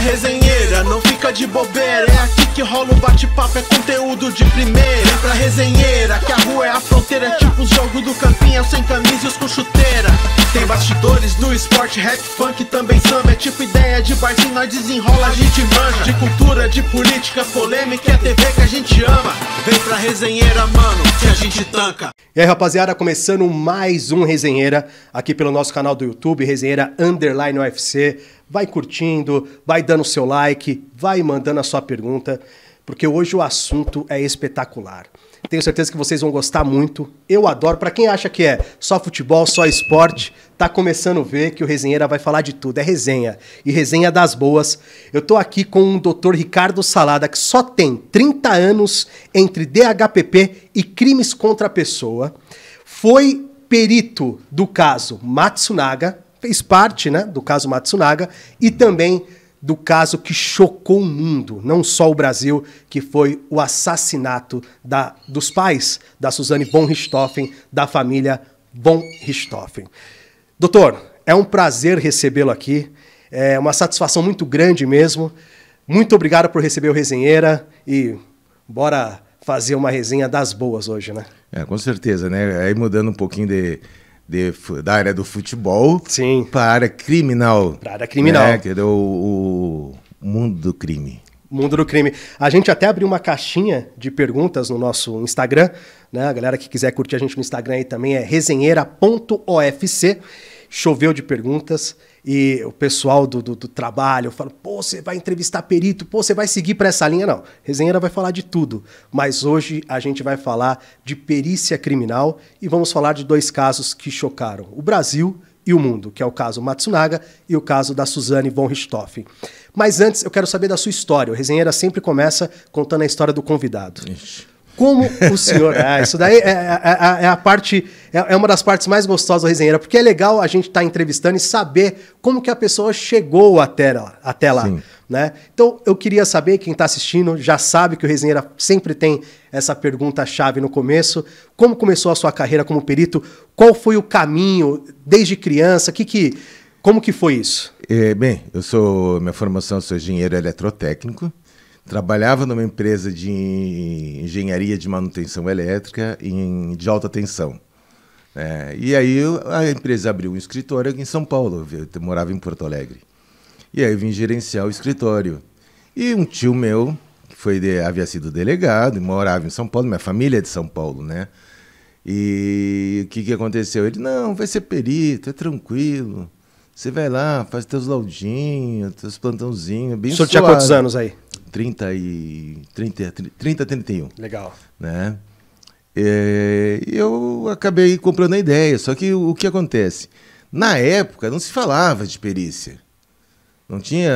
resenheira, não fica de bobeira. É aqui que rola o bate-papo, é conteúdo de primeira. Vem pra resenheira, que a rua é a fronteira. É tipo o jogo do campinho, sem camisa e os com chuteira. Tem bastidores no esporte, rap, funk, também samba. É tipo ideia de barzinho, nós desenrola, a gente manja. De cultura, de política, polêmica, é TV que a gente ama. Vem pra resenheira, mano, que a gente tanca. E aí, rapaziada, começando mais um Resenheira aqui pelo nosso canal do YouTube, Resenheira _UFC. Vai curtindo, vai dando seu like, vai mandando a sua pergunta, porque hoje o assunto é espetacular. Tenho certeza que vocês vão gostar muito. Eu adoro. Para quem acha que é só futebol, só esporte, tá começando a ver que o Resenheira vai falar de tudo. É resenha. E resenha das boas. Eu tô aqui com o Dr. Ricardo Salada, que só tem 30 anos entre DHPP e crimes contra a pessoa. Foi perito do caso Matsunaga, fez parte, né, do caso Matsunaga e também do caso que chocou o mundo, não só o Brasil, que foi o assassinato dos pais da Suzane von Richthofen, da família von Richthofen. Doutor, é um prazer recebê-lo aqui, é uma satisfação muito grande mesmo. Muito obrigado por receber o Resenheira e bora fazer uma resenha das boas hoje, né? Com certeza, né? Aí mudando um pouquinho da área do futebol para a área criminal. Para a área criminal. Né? Que é o mundo do crime. Mundo do crime. A gente até abriu uma caixinha de perguntas no nosso Instagram, né? A galera que quiser curtir a gente no Instagram aí também é resenheira.ofc. Choveu de perguntas e o pessoal do trabalho fala, pô, você vai entrevistar perito, pô, você vai seguir para essa linha? Não, Resenheira vai falar de tudo, mas hoje a gente vai falar de perícia criminal e vamos falar de dois casos que chocaram o Brasil e o mundo, que é o caso Matsunaga e o caso da Suzane von Richthofen. Mas antes eu quero saber da sua história. O Resenheira sempre começa contando a história do convidado. Ixi. Como o senhor... isso daí é uma das partes mais gostosas da Resenheira, porque é legal a gente estar entrevistando e saber como que a pessoa chegou até lá. Né? Então, eu queria saber, quem está assistindo já sabe que o Resenheira sempre tem essa pergunta-chave no começo. Como começou a sua carreira como perito? Qual foi o caminho desde criança? Como que foi isso? Minha formação, eu sou engenheiro eletrotécnico. Trabalhava numa empresa de engenharia de manutenção elétrica de alta tensão. E aí a empresa abriu um escritório aqui em São Paulo, eu morava em Porto Alegre. E aí eu vim gerenciar o escritório. E um tio meu, que havia sido delegado, morava em São Paulo, minha família é de São Paulo, né? E o que aconteceu? Ele, não, vai ser perito, é tranquilo. Você vai lá, faz teus laudinhos, teus plantãozinhos, bem suave. O senhor tinha quantos anos aí? 30, 31. Legal. Né? Eu acabei comprando a ideia, só que o que acontece? Na época não se falava de perícia. Não tinha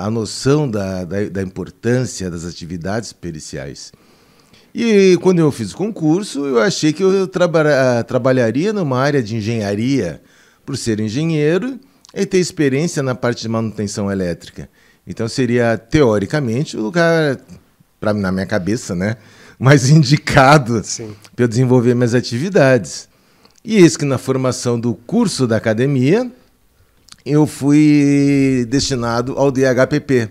a noção da importância das atividades periciais. E quando eu fiz o concurso, eu achei que eu trabalharia numa área de engenharia, por ser engenheiro e ter experiência na parte de manutenção elétrica. Então seria, teoricamente, o lugar, na minha cabeça, né, mais indicado para eu desenvolver minhas atividades. E eis que na formação do curso da academia, eu fui destinado ao DHPP.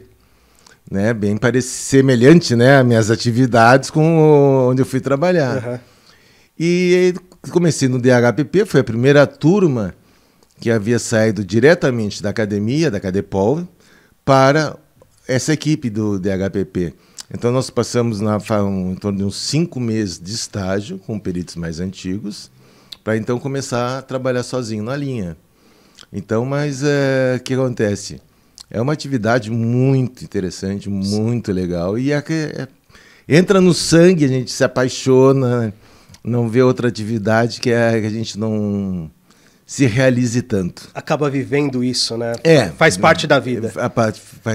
Né, bem semelhante, né, às minhas atividades com onde eu fui trabalhar. Uhum. E comecei no DHPP, foi a primeira turma que havia saído diretamente da academia, da Cadepol, para essa equipe do DHPP. Então nós passamos em torno de uns 5 meses de estágio com peritos mais antigos, para então começar a trabalhar sozinho na linha. Então, mas o que acontece? É uma atividade muito interessante, muito legal, e entra no sangue, a gente se apaixona, não vê outra atividade que a gente não se realize tanto. Acaba vivendo isso, né? Faz parte da vida. Faz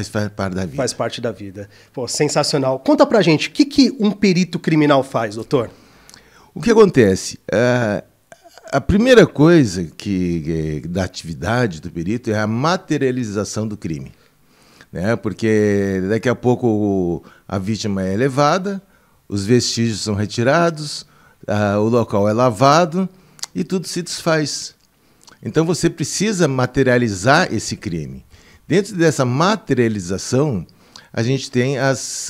parte da vida. Faz parte da vida. Pô, sensacional. Conta pra gente, o que um perito criminal faz, doutor? O que acontece? A primeira coisa da atividade do perito é a materialização do crime. Né? Porque daqui a pouco a vítima é levada, os vestígios são retirados, o local é lavado e tudo se desfaz. Então você precisa materializar esse crime. Dentro dessa materialização, a gente tem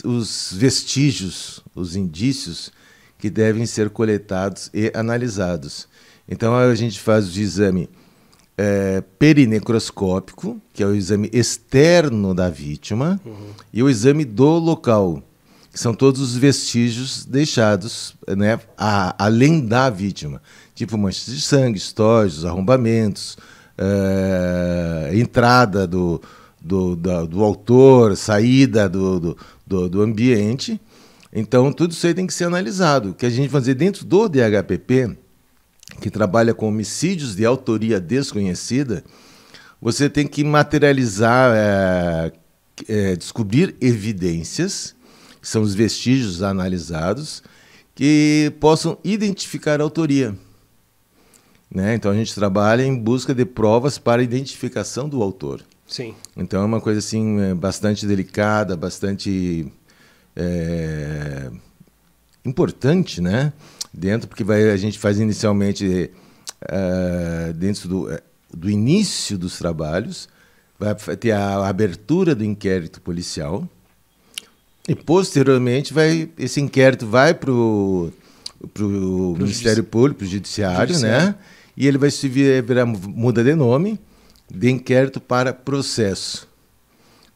os vestígios, os indícios que devem ser coletados e analisados. Então, a gente faz o exame perinecroscópico, que é o exame externo da vítima, e o exame do local, que são todos os vestígios deixados, né, além da vítima, tipo manchas de sangue, estojos, arrombamentos, entrada do autor, saída do ambiente. Então, tudo isso aí tem que ser analisado. O que a gente vai fazer dentro do DHPP, que trabalha com homicídios de autoria desconhecida, você tem que materializar, descobrir evidências, que são os vestígios analisados, que possam identificar a autoria. Né? Então, a gente trabalha em busca de provas para a identificação do autor. Sim. Então, é uma coisa assim, bastante delicada, bastante importante, né? Dentro, porque a gente faz inicialmente, dentro do início dos trabalhos, vai ter a abertura do inquérito policial e, posteriormente, esse inquérito vai para o Ministério Público, para o Judiciário, né? E ele vai se muda de nome, de inquérito para processo.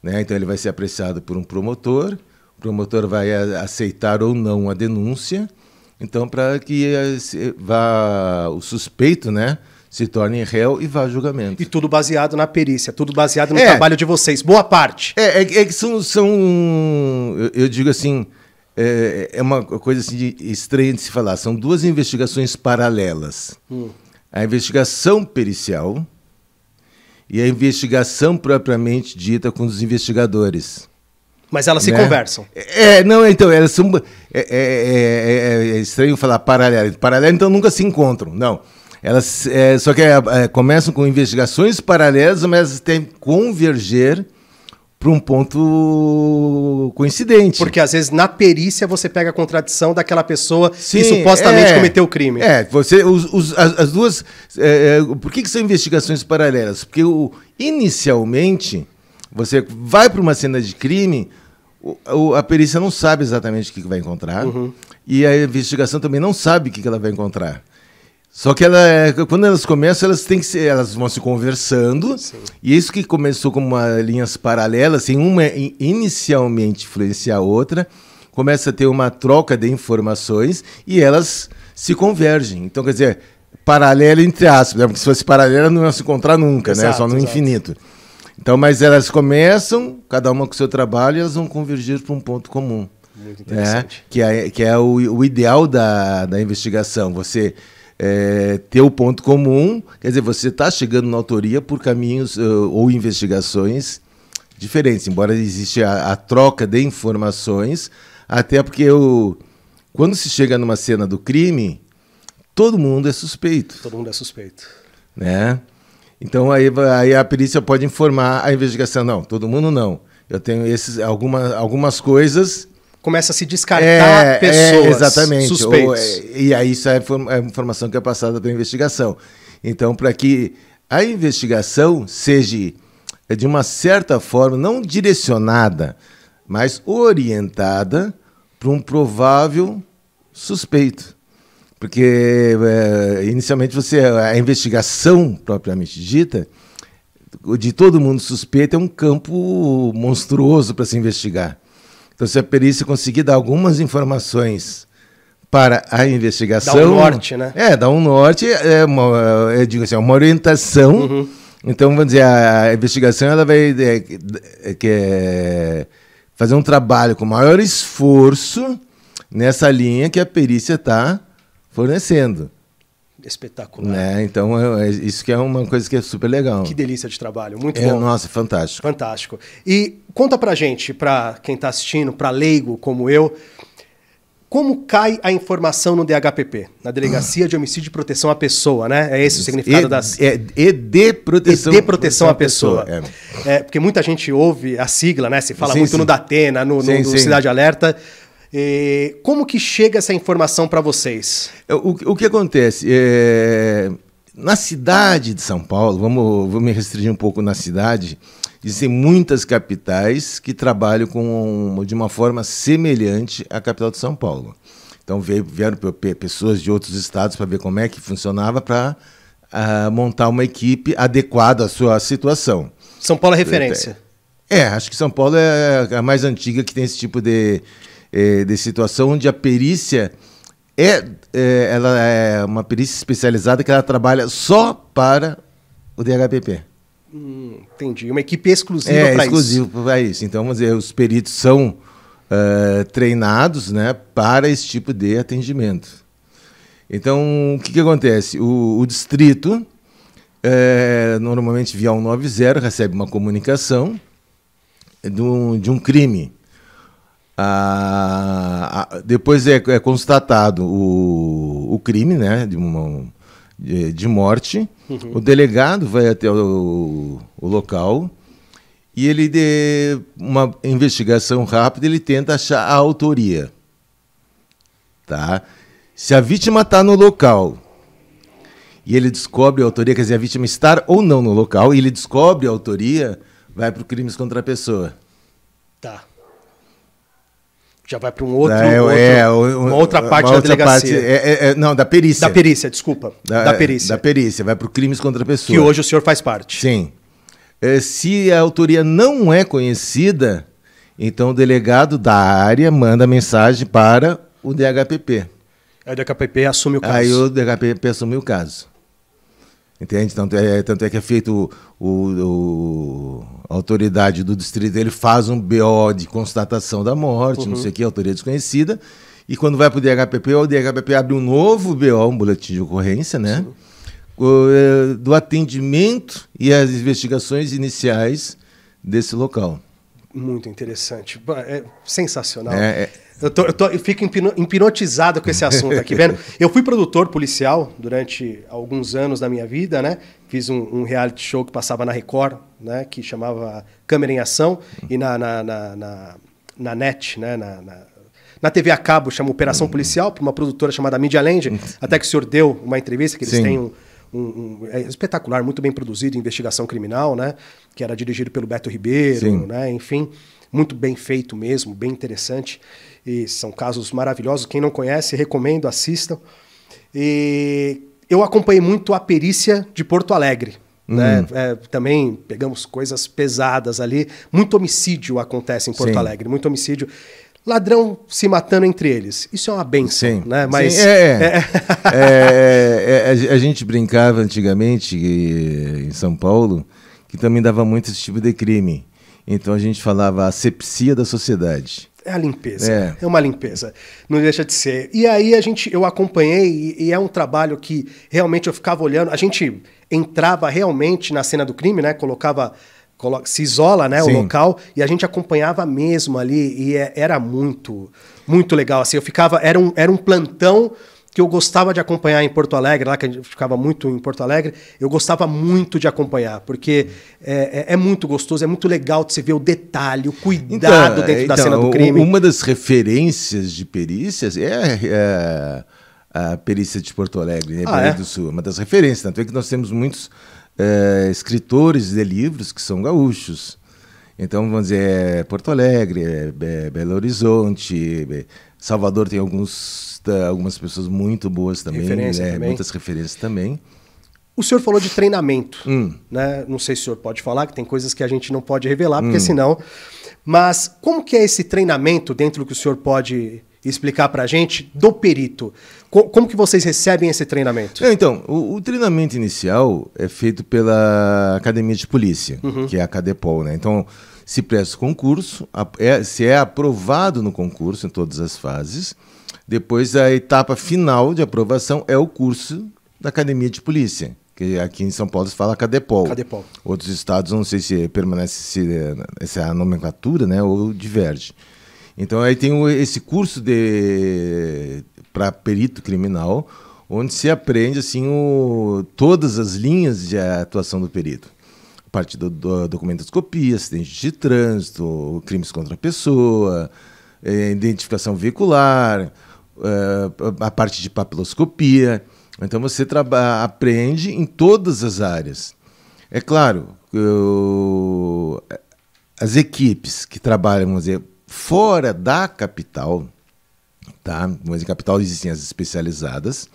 Né? Então, ele vai ser apreciado por um promotor, o promotor vai aceitar ou não a denúncia, então, para que o suspeito, né, se torne réu e vá a julgamento. E tudo baseado na perícia, tudo baseado no trabalho de vocês. Boa parte. Que são eu digo assim, é uma coisa assim estranha de se falar. São duas investigações paralelas. A investigação pericial e a investigação propriamente dita com os investigadores. Mas elas se conversam. Então, elas são... É estranho falar paralelo. Paralelo, então, nunca se encontram. Não. Elas só que começam com investigações paralelas, mas elas têm que converger para um ponto coincidente. Porque, às vezes, na perícia, você pega a contradição daquela pessoa que supostamente cometeu o crime. As duas... por que são investigações paralelas? Porque, inicialmente, você vai para uma cena de crime... A perícia não sabe exatamente o que vai encontrar, e a investigação também não sabe o que ela vai encontrar. Só que quando elas começam, elas vão se conversando. Sim. E isso que começou como linhas paralelas, sem uma inicialmente influenciar a outra, começa a ter uma troca de informações e elas se convergem. Então, quer dizer, paralelo entre aspas, né? Porque se fosse paralela não ia se encontrar nunca, exato, né? Só no infinito. Então, mas elas começam, cada uma com o seu trabalho, e elas vão convergir para um ponto comum. Muito interessante. Né? Que é o ideal da investigação. Você ter o ponto comum, quer dizer, você está chegando na autoria por caminhos ou investigações diferentes, embora exista a troca de informações, até porque quando se chega numa cena do crime, todo mundo é suspeito. Todo mundo é suspeito. Né? Então, aí a perícia pode informar a investigação. Não, todo mundo não. Eu tenho algumas coisas... Começa a se descartar pessoas exatamente. suspeitas. E aí isso é a informação que é passada para a investigação. Então, para que a investigação seja, de uma certa forma, não direcionada, mas orientada para um provável suspeito. Porque, inicialmente, a investigação propriamente dita, de todo mundo suspeito, é um campo monstruoso para se investigar. Então, se a perícia conseguir dar algumas informações para a investigação... Dá um norte, né? Dá um norte, eu digo assim, uma orientação. Uhum. Então, vamos dizer, a investigação ela vai fazer um trabalho com maior esforço nessa linha que a perícia está fornecendo. Espetacular. Né? Então, isso que é uma coisa que é super legal. Que delícia de trabalho, muito bom. Nossa, fantástico. Fantástico. E conta pra gente, pra quem tá assistindo, pra leigo como eu, como cai a informação no DHPP, na Delegacia de Homicídio e Proteção à Pessoa, né? É esse o significado das... de proteção à pessoa. Porque muita gente ouve a sigla, né? Se fala muito no Datena, no Cidade Alerta. Como que chega essa informação para vocês? O que acontece? Na cidade de São Paulo, vou me restringir um pouco na cidade, existem muitas capitais que trabalham de uma forma semelhante à capital de São Paulo. Então vieram pessoas de outros estados para ver como é que funcionava para montar uma equipe adequada à sua situação. São Paulo é referência. Acho que São Paulo é a mais antiga que tem esse tipo de situação, onde a perícia ela é uma perícia especializada que ela trabalha só para o DHPP. Entendi. Uma equipe exclusiva para isso. Exclusiva para isso. Então, vamos dizer, os peritos são treinados, né, para esse tipo de atendimento. Então, o que acontece? O distrito, normalmente via 190, recebe uma comunicação de um crime. Depois é constatado o crime, né, de morte. O delegado vai até o local e ele, de uma investigação rápida, ele tenta achar a autoria. Tá? Se a vítima está no local e ele descobre a autoria, quer dizer, a vítima estar ou não no local, e ele descobre a autoria, vai para o crimes contra a pessoa. Tá. Já vai para uma outra parte da delegacia. Não, da perícia. Da perícia, desculpa. Da perícia. Da perícia, vai para o crimes contra a pessoa. Que hoje o senhor faz parte. Sim. Se a autoria não é conhecida, então o delegado da área manda mensagem para o DHPP. Aí o DHPP assume o caso. Aí o DHPP assume o caso. Entende? Tanto é que é feito a autoridade do distrito, ele faz um BO de constatação da morte, não sei o que, autoria desconhecida, e quando vai para o DHPP abre um novo BO, um boletim de ocorrência, né? Do atendimento e as investigações iniciais desse local. Muito interessante. É sensacional. Eu fico hipnotizado com esse assunto aqui, vendo? Eu fui produtor policial durante alguns anos da minha vida, né? Fiz um reality show que passava na Record, né? Que chamava Câmera em Ação, e na NET, né? Na TV a cabo, chama Operação Policial, para uma produtora chamada Media Land, até que o senhor deu uma entrevista, que eles têm é espetacular, muito bem produzido, investigação criminal, né? Que era dirigido pelo Beto Ribeiro, né? Enfim, muito bem feito mesmo, bem interessante. E são casos maravilhosos. Quem não conhece, recomendo, assistam. E eu acompanhei muito a perícia de Porto Alegre. Né? Também pegamos coisas pesadas ali. Muito homicídio acontece em Porto Alegre, muito homicídio. Ladrão se matando entre eles. Isso é uma benção, né? Mas a gente brincava antigamente em São Paulo que também dava muito esse tipo de crime. Então a gente falava a asepsia da sociedade. É a limpeza, é uma limpeza, não deixa de ser. E aí eu acompanhei, e é um trabalho que realmente eu ficava olhando. A gente entrava realmente na cena do crime, né? Se isola, né, o local, e a gente acompanhava mesmo ali, e era muito, muito legal. Assim, era um plantão que eu gostava de acompanhar em Porto Alegre, lá que a gente ficava muito em Porto Alegre, eu gostava muito de acompanhar, porque é muito gostoso, é muito legal de você ver o detalhe, o cuidado dentro da cena do crime. Uma das referências de perícias é a perícia de Porto Alegre, né, Rio do Sul, uma das referências, tanto é que nós temos muitos escritores de livros que são gaúchos. Então, vamos dizer, Porto Alegre, Belo Horizonte, Salvador tem algumas pessoas muito boas também, também, muitas referências também. O senhor falou de treinamento, né? Não sei se o senhor pode falar, que tem coisas que a gente não pode revelar, porque senão... Mas como que é esse treinamento, dentro do que o senhor pode explicar para a gente, do perito? Como que vocês recebem esse treinamento? Então, o treinamento inicial é feito pela Academia de Polícia, que é a Cadepol, né? Então, se presta o concurso, se é aprovado no concurso em todas as fases, depois a etapa final de aprovação é o curso da Academia de Polícia, que aqui em São Paulo se fala Cadepol. Outros estados, não sei se permanece essa nomenclatura, né, ou diverge. Então aí tem esse curso para perito criminal, onde se aprende assim, todas as linhas de atuação do perito. A parte da documentoscopia, acidente de trânsito, crimes contra a pessoa, identificação veicular, a parte de papiloscopia. Então você aprende em todas as áreas. É claro, as equipes que trabalham, vamos dizer, fora da capital, tá? Mas em capital existem as especializadas.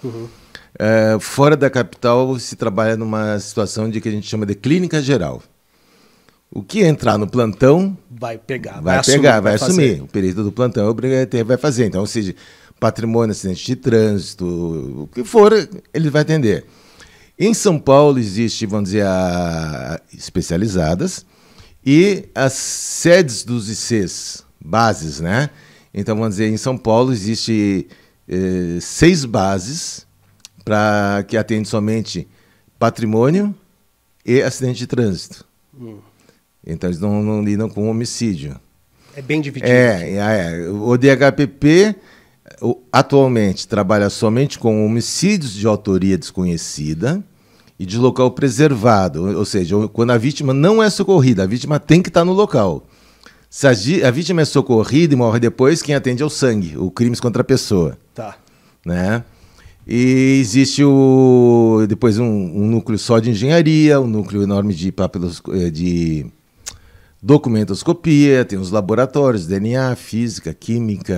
Fora da capital se trabalha numa situação de que a gente chama de clínica geral. O que entrar no plantão vai pegar, vai assumir. O perito do plantão vai fazer. Então, ou seja, patrimônio, acidente de trânsito, o que for, ele vai atender. Em São Paulo existe, vamos dizer, especializadas e as sedes dos ICs, bases, né? Então, vamos dizer, em São Paulo existe 6 bases que atendem somente patrimônio e acidente de trânsito. Então, eles não lidam com homicídio. É bem dividido. O DHPP atualmente trabalha somente com homicídios de autoria desconhecida e de local preservado. Ou seja, quando a vítima não é socorrida, a vítima tem que estar no local. Se a vítima é socorrida e morre depois, quem atende é o sangue, o crimes contra a pessoa. Tá. Né? E existe depois um núcleo só de engenharia, um núcleo enorme de documentoscopia, tem os laboratórios, DNA, física, química,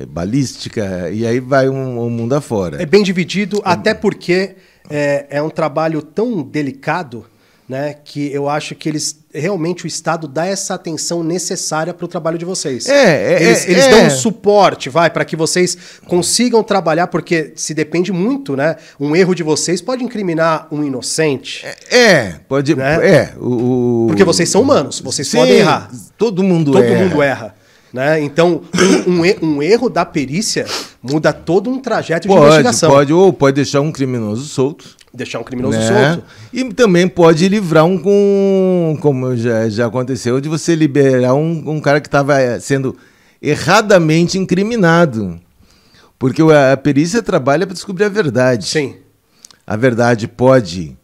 balística, e aí vai um mundo afora. É bem dividido, até porque é um trabalho tão delicado, né, que eu acho que realmente o Estado dá essa atenção necessária para o trabalho de vocês. Eles dão um suporte, para que vocês consigam trabalhar, porque se depende muito, né? Um erro de vocês pode incriminar um inocente. Pode. Né? Porque vocês são humanos, vocês podem errar. Todo mundo erra. Né? Então, um erro da perícia muda todo um trajeto de investigação. Pode deixar um criminoso solto. Solto. E também pode livrar como já aconteceu, de você liberar um cara que estava sendo erradamente incriminado. Porque a perícia trabalha para descobrir a verdade. Sim. A verdade pode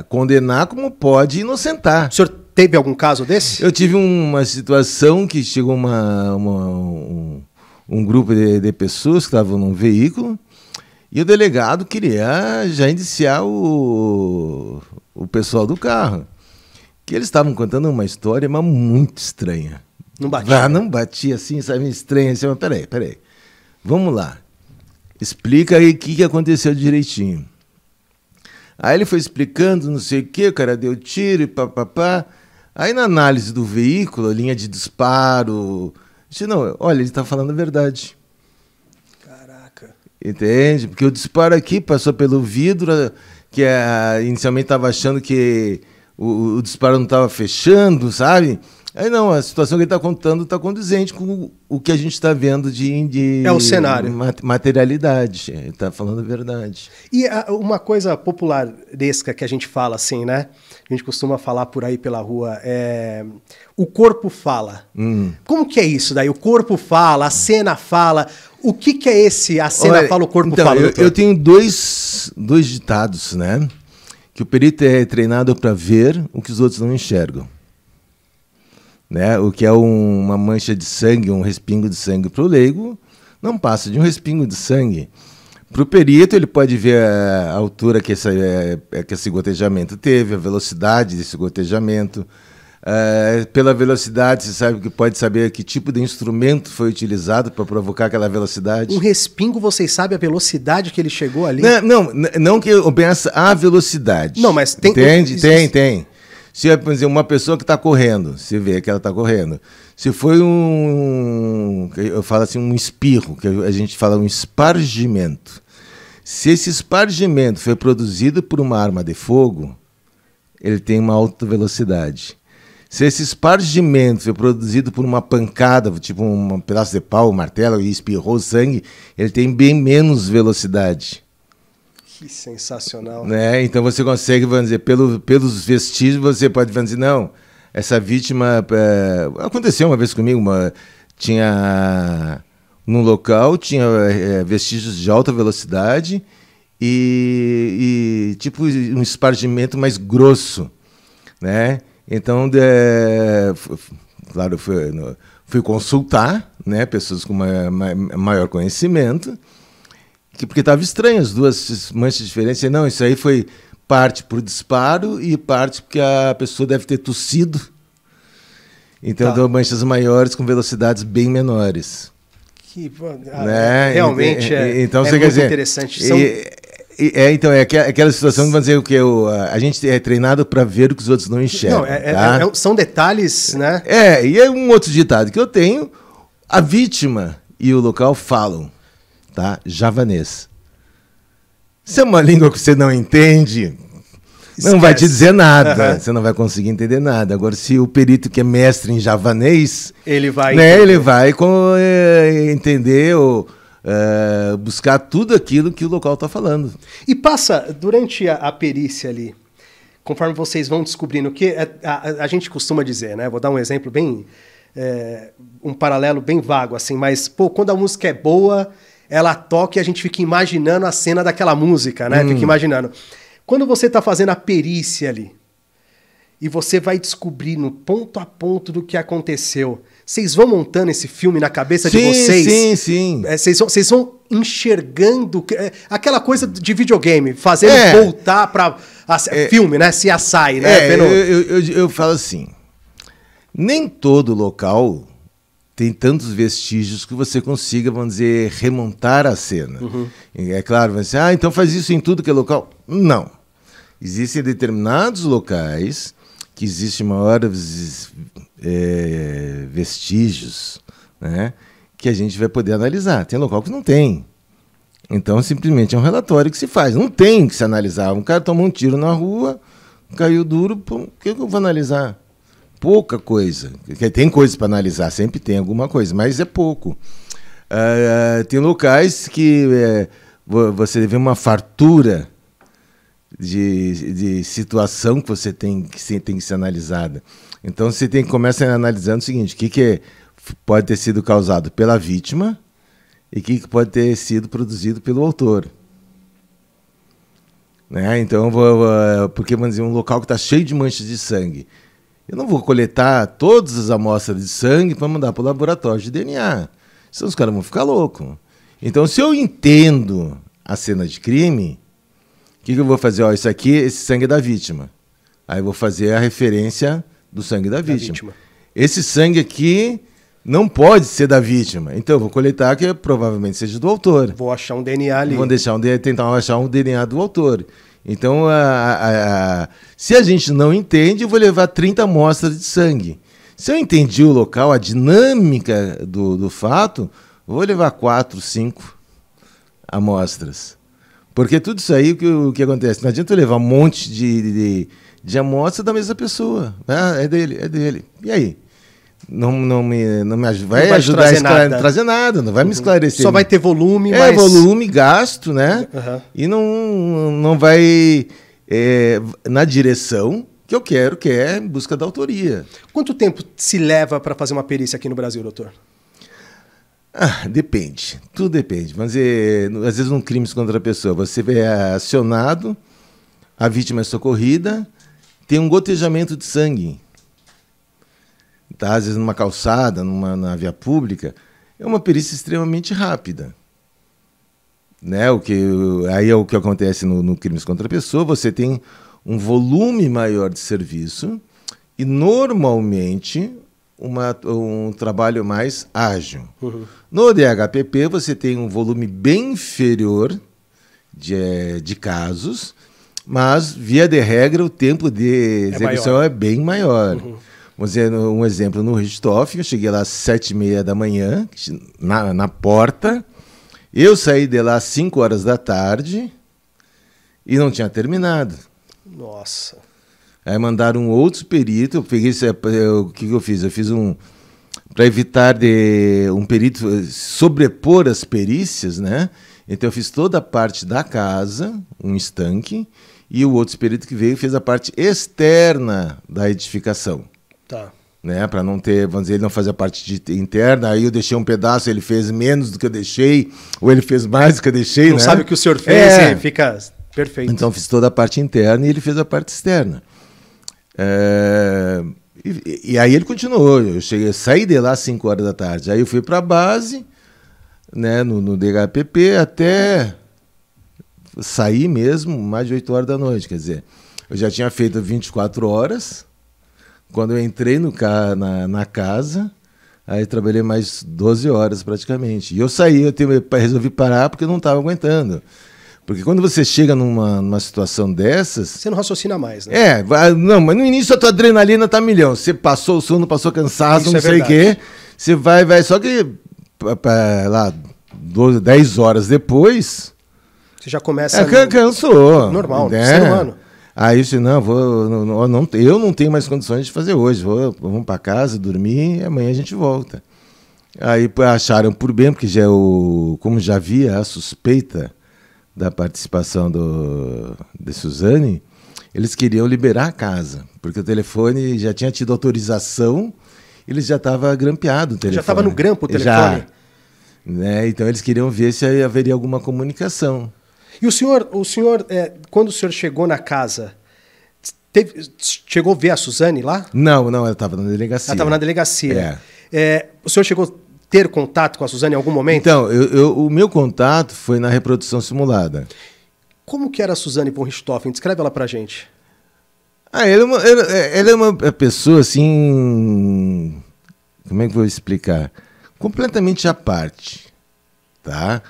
condenar, como pode inocentar. O senhor teve algum caso desse? Eu tive uma situação que chegou um grupo de pessoas que estavam num veículo. E o delegado queria já indiciar o pessoal do carro. Que eles estavam contando uma história, mas muito estranha. Não batia? Não batia assim, sabe? Estranha. Assim, mas peraí. Vamos lá. Explica aí o que aconteceu direitinho. Aí ele foi explicando, não sei o quê, o cara deu tiro e papapá. Aí na análise do veículo, linha de disparo... Disse, não, olha, ele está falando a verdade. Entende? Porque o disparo aqui passou pelo vidro, que inicialmente estava achando que o disparo não estava fechando, sabe? Aí não, a situação que ele está contando está condizente com o que a gente está vendo de o cenário. Materialidade. Ele está falando a verdade. E uma coisa popularesca que a gente fala assim, né? A gente costuma falar por aí pela rua, o corpo fala. Como que é isso daí? O corpo fala, a cena fala. O que é a cena fala, o corpo fala? Eu tenho dois ditados, né? Que o perito é treinado para ver o que os outros não enxergam. Né? O que é uma mancha de sangue, um respingo de sangue para o leigo, não passa de um respingo de sangue. Para o perito, ele pode ver a altura que esse gotejamento teve, a velocidade desse gotejamento. Pela velocidade, você pode saber que tipo de instrumento foi utilizado para provocar aquela velocidade. Um respingo, vocês sabem a velocidade que ele chegou ali? Não que eu pense a velocidade. Não, mas tem... Entende? Tem. Se, por exemplo, uma pessoa que está correndo, você vê que ela está correndo. Se foi eu falo assim, um espirro, que a gente fala um espargimento. Se esse espargimento foi produzido por uma arma de fogo, ele tem uma alta velocidade. Se esse espargimento foi produzido por uma pancada, tipo um pedaço de pau, um martelo, e espirrou sangue, ele tem bem menos velocidade. Que sensacional. Né? Então você consegue, vamos dizer, pelos vestígios, você pode dizer, não, essa vítima... aconteceu uma vez comigo, num local, tinha vestígios de alta velocidade e tipo um espargimento mais grosso, né? Então, claro, fui consultar, né, pessoas com maior conhecimento, porque estava estranho, as duas manchas diferentes. Não, isso aí foi parte por disparo e parte porque a pessoa deve ter tossido. Então eu dou manchas maiores com velocidades bem menores. Né? Realmente então, é muito interessante. Então, é aquela situação que vamos dizer que a gente é treinado para ver o que os outros não enxergam. Não, são detalhes, né? E é um outro ditado que eu tenho: a vítima e o local falam, tá? Javanês. Se é uma língua que você não entende, não vai te dizer nada. Você não vai conseguir entender nada. Agora, se o perito que é mestre em javanês, ele vai entender ou buscar tudo aquilo que o local está falando. E passa, durante a perícia ali, conforme vocês vão descobrindo, que a gente costuma dizer, né? Vou dar um exemplo bem... um paralelo bem vago, assim, mas, quando a música é boa, ela toca e a gente fica imaginando a cena daquela música, né? Fica imaginando. Quando você está fazendo a perícia ali, e você vai descobrindo ponto a ponto do que aconteceu, vocês vão montando esse filme na cabeça de vocês? Sim. Vocês vão enxergando aquela coisa de videogame, fazendo voltar para filme, né? CSI, né? Eu falo assim, nem todo local tem tantos vestígios que você consiga, vamos dizer, remontar a cena. É claro, você então faz isso em tudo que é local. Não. Existem determinados locais que existem maiores vestígios, né, que a gente vai poder analisar. Tem local que não tem. Então, simplesmente é um relatório que se faz. Não tem que se analisar. Um cara tomou um tiro na rua, caiu duro, o que eu vou analisar? Pouca coisa. Tem coisas para analisar, sempre tem alguma coisa, mas é pouco. Tem locais que você vê uma fartura de situação que você tem que ser analisada. Então você começa analisando o seguinte: o que pode ter sido causado pela vítima e o que pode ter sido produzido pelo autor. Né? Então, porque vamos dizer, um local que está cheio de manchas de sangue, eu não vou coletar todas as amostras de sangue para mandar para o laboratório de DNA. Senão os caras vão ficar loucos. Então, se eu entendo a cena de crime, o que eu vou fazer? Isso aqui, esse sangue é da vítima. Aí eu vou fazer a referência do sangue da vítima. Esse sangue aqui não pode ser da vítima. Então, eu vou coletar que provavelmente seja do autor. Vou achar um DNA ali. Vou tentar achar um DNA do autor. Então, se a gente não entende, eu vou levar 30 amostras de sangue. Se eu entendi o local, a dinâmica do fato, eu vou levar 4, 5 amostras. Porque tudo isso aí, o que acontece? Não adianta eu levar um monte de amostras da mesma pessoa. É dele. E aí? Não vai ajudar a trazer nada, não vai me esclarecer. Só vai ter volume, volume, gasto, né? E não vai na direção que eu quero, que é em busca da autoria. Quanto tempo se leva para fazer uma perícia aqui no Brasil, doutor? Depende, tudo depende. Vamos dizer, às vezes num crime contra a pessoa, você é acionado, a vítima é socorrida, tem um gotejamento de sangue. Tá? Às vezes numa calçada, na via pública, é uma perícia extremamente rápida. Né? Aí é o que acontece no crimes contra a pessoa, você tem um volume maior de serviço e, normalmente, um trabalho mais ágil. No DHPP, você tem um volume bem inferior de casos, mas, via de regra, o tempo de execução é bem maior. Vamos dizer, um exemplo, no Richthofen, eu cheguei lá às 7h30 da manhã, na porta, eu saí de lá às 5 horas da tarde e não tinha terminado. Nossa. Aí mandaram outros peritos, eu peguei o que eu fiz? Eu fiz para evitar um perito sobrepor as perícias, né? Então eu fiz toda a parte da casa, um estanque, e o outro perito que veio fez a parte externa da edificação. Tá. Né, para não ter, vamos dizer, ele não fazia a parte interna, aí eu deixei um pedaço, ele fez menos do que eu deixei, ou ele fez mais do que eu deixei. Não sabe o que o senhor fez, fica perfeito. Então eu fiz toda a parte interna e ele fez a parte externa. E aí ele continuou, eu saí de lá às 5 horas da tarde, aí eu fui para a base, né, no DHPP, até sair mesmo mais de 8 horas da noite. Quer dizer, eu já tinha feito 24 horas. Quando eu entrei na casa, aí trabalhei mais 12 horas praticamente. E eu saí, resolvi parar porque eu não estava aguentando. Porque quando você chega numa situação dessas... Você não raciocina mais, né? Não, mas no início a tua adrenalina tá milhão. Você passou o sono, passou cansaço, Isso não sei o quê. Você vai, só que lá 10 horas depois... Você já começa... Cansou. Normal, né? Ser humano. Aí eu disse, eu não tenho mais condições de fazer hoje. Vamos para casa, dormir e amanhã a gente volta. Aí acharam por bem, porque como já havia a suspeita da participação de Suzane, eles queriam liberar a porque o telefone já tinha tido autorização, ele já estava grampeado o telefone. Já estava no grampo o telefone? Já. Né? Então eles queriam ver se haveria alguma comunicação. E o senhor, quando o senhor chegou na casa, chegou a ver a Suzane lá? Não, ela estava na delegacia. Ela estava na delegacia. O senhor chegou a ter contato com a Suzane em algum momento? Então, o meu contato foi na reprodução simulada. Como que era a Suzane von Richthofen? Descreve ela pra gente. Ela é uma pessoa assim... Como é que eu vou explicar? Completamente à parte, tá?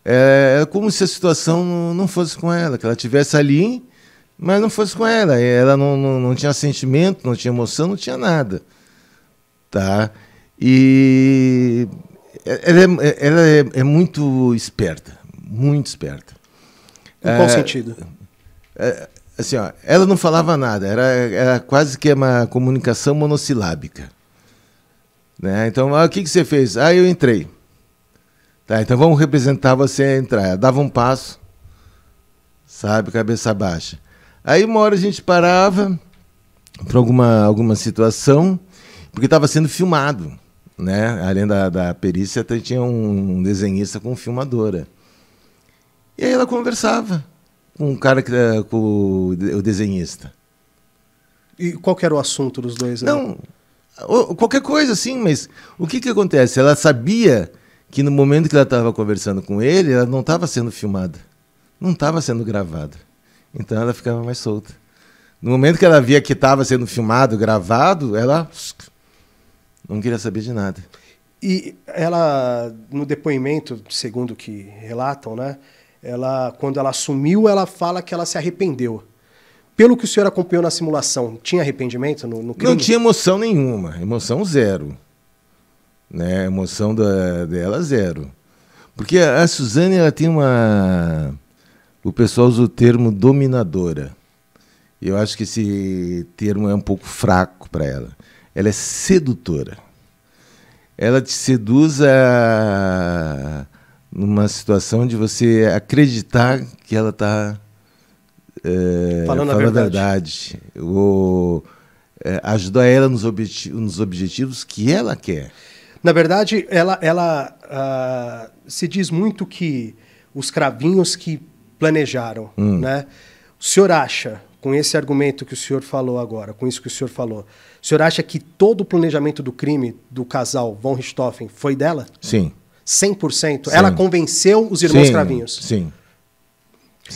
É como se a situação não fosse com ela, que ela estivesse ali, mas não fosse com ela. Ela não tinha sentimento, não tinha emoção, não tinha nada. Tá? E ela é muito esperta, muito esperta. Em qual sentido? Assim, ela não falava nada, era quase que uma comunicação monossilábica. Né? Então, o que você fez? Eu entrei. Tá, então vamos representar você a entrar. Ela dava um passo, sabe, cabeça baixa. Aí uma hora a gente parava para alguma situação, porque estava sendo filmado, né? Além da perícia, tinha um desenhista com filmadora. E aí ela conversava com o cara, com o desenhista. E qual que era o assunto dos dois? Não, qualquer coisa assim, mas o que acontece? Ela sabia que no momento que ela estava conversando com ele, ela não estava sendo filmada, não estava sendo gravada. Então ela ficava mais solta. No momento que ela via que estava sendo filmado, gravado, ela não queria saber de nada. E ela, no depoimento, segundo o que relatam, né? Quando ela assumiu, ela fala que ela se arrependeu. Pelo que o senhor acompanhou na simulação, tinha arrependimento no crime? Não tinha emoção nenhuma, emoção zero. Né? A emoção dela zero. Porque a Suzane, ela tem o pessoal usa o termo dominadora. E eu acho que esse termo é um pouco fraco para ela. Ela é sedutora. Ela te seduz numa situação de você acreditar que ela está falando a verdade. Ajudar ela nos objetivos que ela quer. Na verdade, ela se diz muito que os cravinhos que planejaram, né? O senhor acha, com esse argumento que o senhor falou agora, com isso que o senhor falou, o senhor acha que todo o planejamento do crime do casal von Richthofen foi dela? Sim. 100%? Sim. Ela convenceu os irmãos cravinhos? Sim.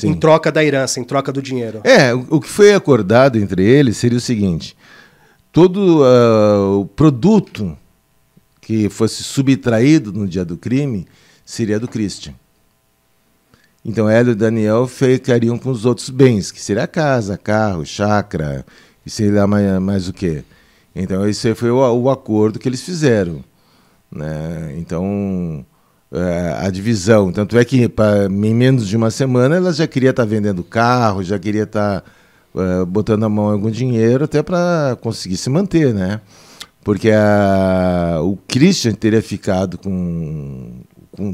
Em troca da herança, em troca do dinheiro? O que foi acordado entre eles seria o seguinte: todo o produto que fosse subtraído no dia do crime seria do Christian. Então ela e o Daniel ficariam com os outros bens, que seria a casa, carro, chácara, e sei lá mais o quê. Então esse foi o acordo que eles fizeram. Né? Então a divisão, tanto é que em menos de uma semana ela já queria estar vendendo carro, já queria estar botando a mão em algum dinheiro até para conseguir se manter, né? Porque o Christian teria ficado com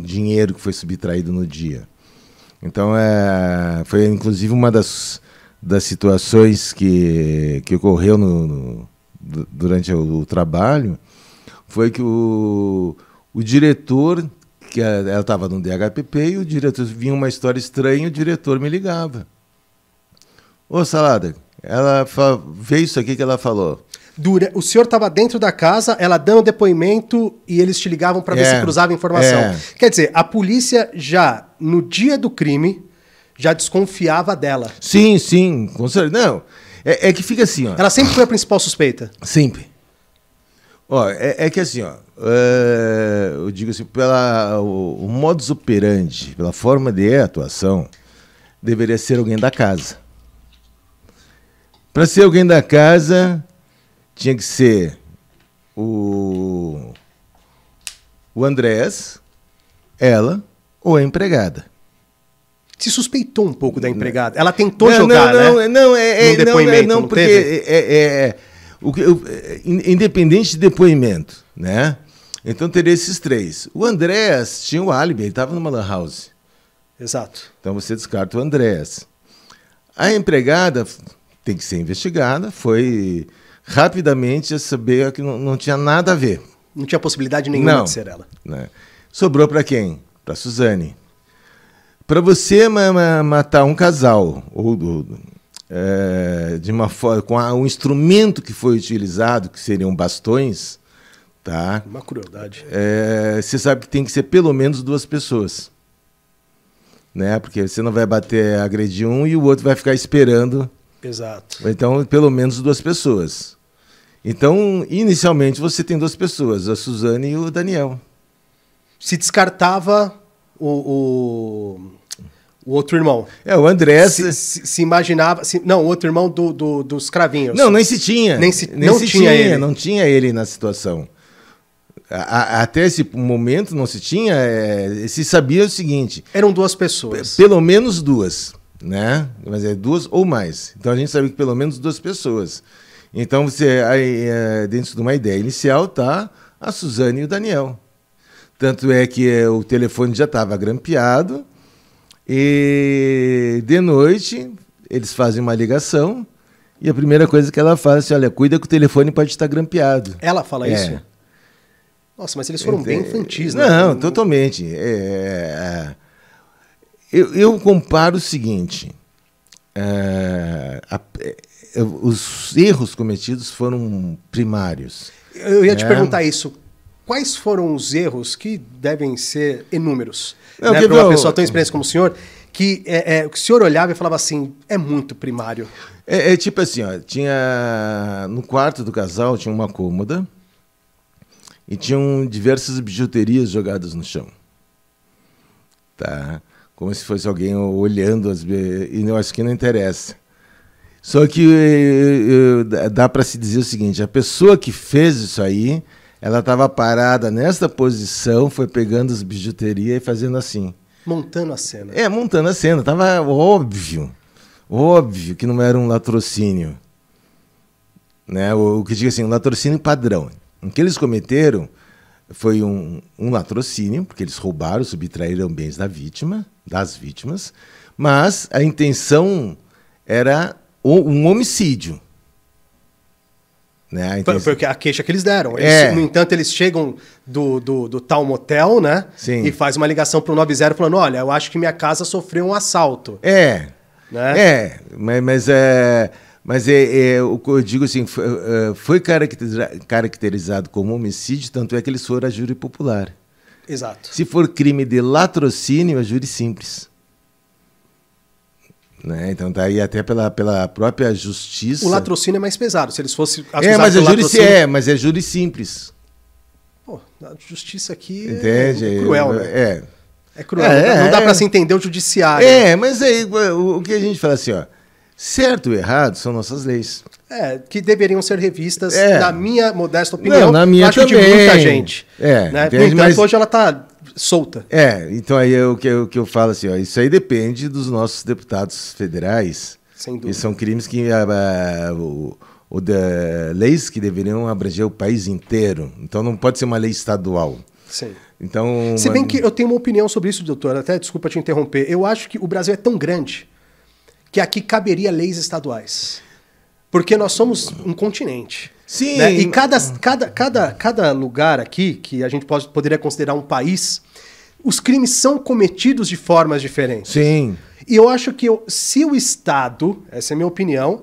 dinheiro que foi subtraído no dia. Então, foi inclusive uma das situações que ocorreu durante o trabalho, foi que o diretor, que ela estava no DHPP, e o diretor vinha uma história estranha, e o diretor me ligava. Ô, Salada, ela vê isso aqui que ela falou. O senhor estava dentro da casa, ela dando depoimento e eles te ligavam para ver se cruzava informação. Quer dizer, a polícia já, no dia do crime, já desconfiava dela. Sim, sim, com certeza. Não, é que fica assim, ó. Ela sempre foi a principal suspeita. Sempre. Ó, é que assim, ó, eu digo assim, o modus operandi, pela forma de atuação, deveria ser alguém da casa. Para ser alguém da casa, tinha que ser o Andrés, ela ou a empregada. Se suspeitou um pouco da empregada. Ela tentou jogar, né? Não, porque independente de depoimento, né? Então teria esses três. O Andrés tinha o álibi, ele estava numa lan house. Exato. Então você descarta o Andrés. A empregada tem que ser investigada, foi rapidamente a saber que não tinha nada a ver. Não tinha possibilidade nenhuma de ser ela. Né? Sobrou para quem? Para Suzane. Para você matar um casal ou de uma forma com um instrumento que foi utilizado, que seriam bastões, tá? Uma crueldade. Você sabe que tem que ser pelo menos 2 pessoas, né? Porque você não vai agredir um e o outro vai ficar esperando. Exato. Então, pelo menos 2 pessoas. Então, inicialmente você tem 2 pessoas, a Suzane e o Daniel. Se descartava o outro irmão. O André... Se imaginava... Não, o outro irmão dos cravinhos. Não, nem se tinha. Não tinha ele na situação. Até esse momento não se tinha... se sabia o seguinte... Eram 2 pessoas. Pelo menos 2, né? Mas 2 ou mais. Então a gente sabia que pelo menos 2 pessoas. Então você... dentro de uma ideia inicial tá a Suzane e o Daniel. Tanto é que o telefone já estava grampeado e de noite eles fazem uma ligação e a primeira coisa que ela fala é assim, olha, cuida que o telefone pode estar grampeado. Ela fala isso? Nossa, mas eles foram bem infantis, né? Não, totalmente. Eu comparo o seguinte, os erros cometidos foram primários. Eu ia te perguntar isso. Quais foram os erros que devem ser inúmeros? Para uma pessoa tão experiente como o senhor, que o senhor olhava e falava assim, é muito primário. Tipo assim, ó, tinha no quarto do casal tinha uma cômoda e tinham diversas bijuterias jogadas no chão. Tá? Como se fosse alguém olhando e eu acho que não interessa. Só que dá para se dizer o seguinte, a pessoa que fez isso aí, ela estava parada nesta posição, foi pegando as bijuterias e fazendo assim. Montando a cena. Montando a cena. Estava óbvio que não era um latrocínio. Né? O que diga assim, um latrocínio padrão. O que eles cometeram foi um latrocínio, porque eles roubaram, subtraíram bens das vítimas, mas a intenção era um homicídio. Né? Porque a queixa que eles deram. No entanto, eles chegam do tal motel, né? Sim. E faz uma ligação para o 90 falando, olha, eu acho que minha casa sofreu um assalto. Né? Mas eu digo assim, foi caracterizado como homicídio, tanto é que eles foram a júri popular. Exato. Se for crime de latrocínio, é júri simples. Né? Então tá aí até pela própria justiça. O latrocínio é mais pesado. Se eles fossem mas é júri simples. Pô, a justiça aqui entende? É cruel, né? É cruel. Não dá para se entender o judiciário. Mas aí o que a gente fala assim, ó, certo ou errado são nossas leis. Que deveriam ser revistas, na minha modesta opinião. Na minha acho também. De muita gente. Né? Entende, mas hoje ela está solta. Então aí o que eu falo assim, ó, isso aí depende dos nossos deputados federais. Sem dúvida. E são crimes que leis que deveriam abranger o país inteiro. Então não pode ser uma lei estadual. Sim. Então, se bem que eu tenho uma opinião sobre isso, doutor, até desculpa te interromper. Eu acho que o Brasil é tão grande que aqui caberia leis estaduais. Porque nós somos um continente. Sim. Né? E cada lugar aqui, que a gente poderia considerar um país, os crimes são cometidos de formas diferentes. Sim. E eu acho que se o Estado, essa é a minha opinião,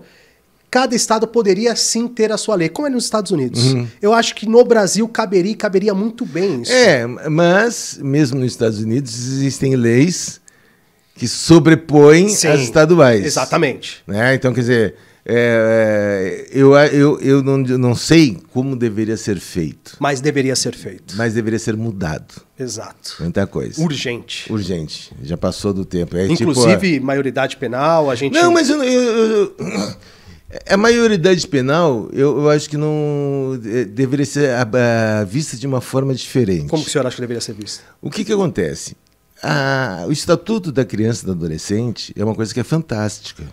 cada Estado poderia sim ter a sua lei, como é nos Estados Unidos. Uhum. Eu acho que no Brasil caberia muito bem isso. Mas mesmo nos Estados Unidos existem leis que sobrepõem Sim, as estaduais. Exatamente. Né? Então, quer dizer, eu não sei como deveria ser feito. Mas deveria ser feito. Mas deveria ser mudado. Exato. Muita coisa. Urgente. Urgente. Já passou do tempo. Inclusive, maioridade penal, a gente... Não, mas a maioridade penal, eu acho que não deveria ser vista de uma forma diferente. Como que o senhor acha que deveria ser vista? O que acontece? O Estatuto da Criança e do Adolescente é uma coisa que é fantástica.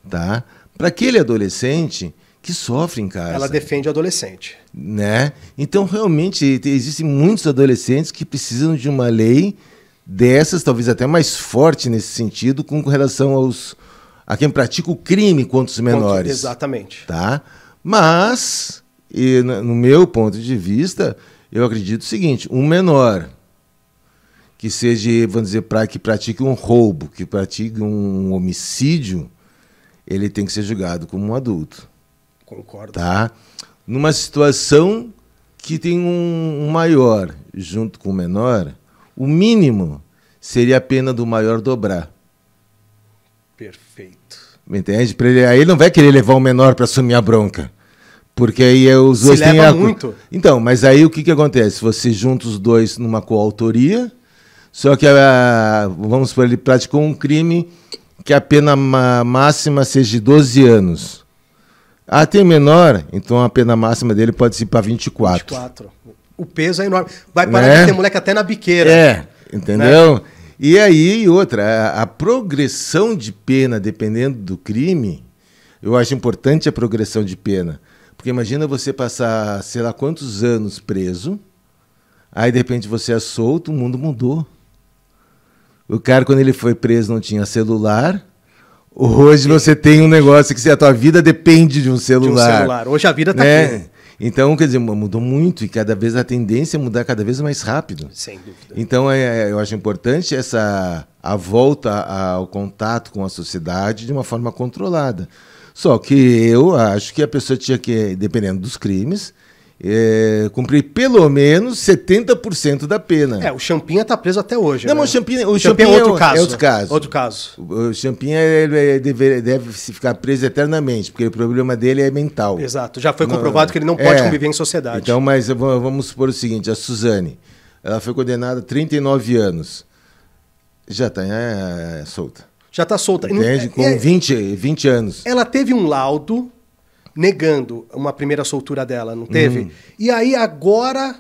Tá? Para aquele adolescente que sofre em casa. Ela defende o adolescente. Né? Então, realmente, existem muitos adolescentes que precisam de uma lei dessas, talvez até mais forte nesse sentido, com relação a quem pratica o crime contra os menores. Exatamente. Tá? Mas, no meu ponto de vista, eu acredito o seguinte, um menor que seja, vamos dizer, que pratique um roubo, que pratique um homicídio, ele tem que ser julgado como um adulto. Concordo. Tá? Numa situação que tem um maior junto com o menor, o mínimo seria a pena do maior dobrar. Perfeito. Me entende? Aí ele não vai querer levar o menor para assumir a bronca. Porque aí os dois têm muito. Então, mas aí o que acontece? Você junta os dois numa coautoria, só que vamos supor, ele praticou um crime que a pena máxima seja de 12 anos. Tem menor, então a pena máxima dele pode ser para 24. O peso é enorme. Vai parar de ter moleque até na biqueira. Entendeu? Né? E aí, outra, a progressão de pena, dependendo do crime, eu acho importante a progressão de pena. Porque imagina você passar, sei lá, quantos anos preso, aí de repente você é solto, o mundo mudou. O cara, quando ele foi preso, não tinha celular. Hoje você tem um negócio que a tua vida depende de um celular. Hoje a vida está aqui. Então, quer dizer, mudou muito e cada vez a tendência é mudar cada vez mais rápido. Sem dúvida. Então, eu acho importante a volta ao contato com a sociedade de uma forma controlada. Só que eu acho que a pessoa tinha que, dependendo dos crimes, cumprir pelo menos 70% da pena. O Champinha está preso até hoje. Não, né? mas o Champinha é outro caso. É outro caso. Outro caso. O Champinha deve se ficar preso eternamente, porque o problema dele é mental. Exato. Já foi comprovado que ele não pode conviver em sociedade. Então, mas vamos supor o seguinte, a Suzane, ela foi condenada a 39 anos. Já está solta. Já está solta. Entende? Com 20 anos. Ela teve um laudo negando uma primeira soltura dela, não teve? E aí agora,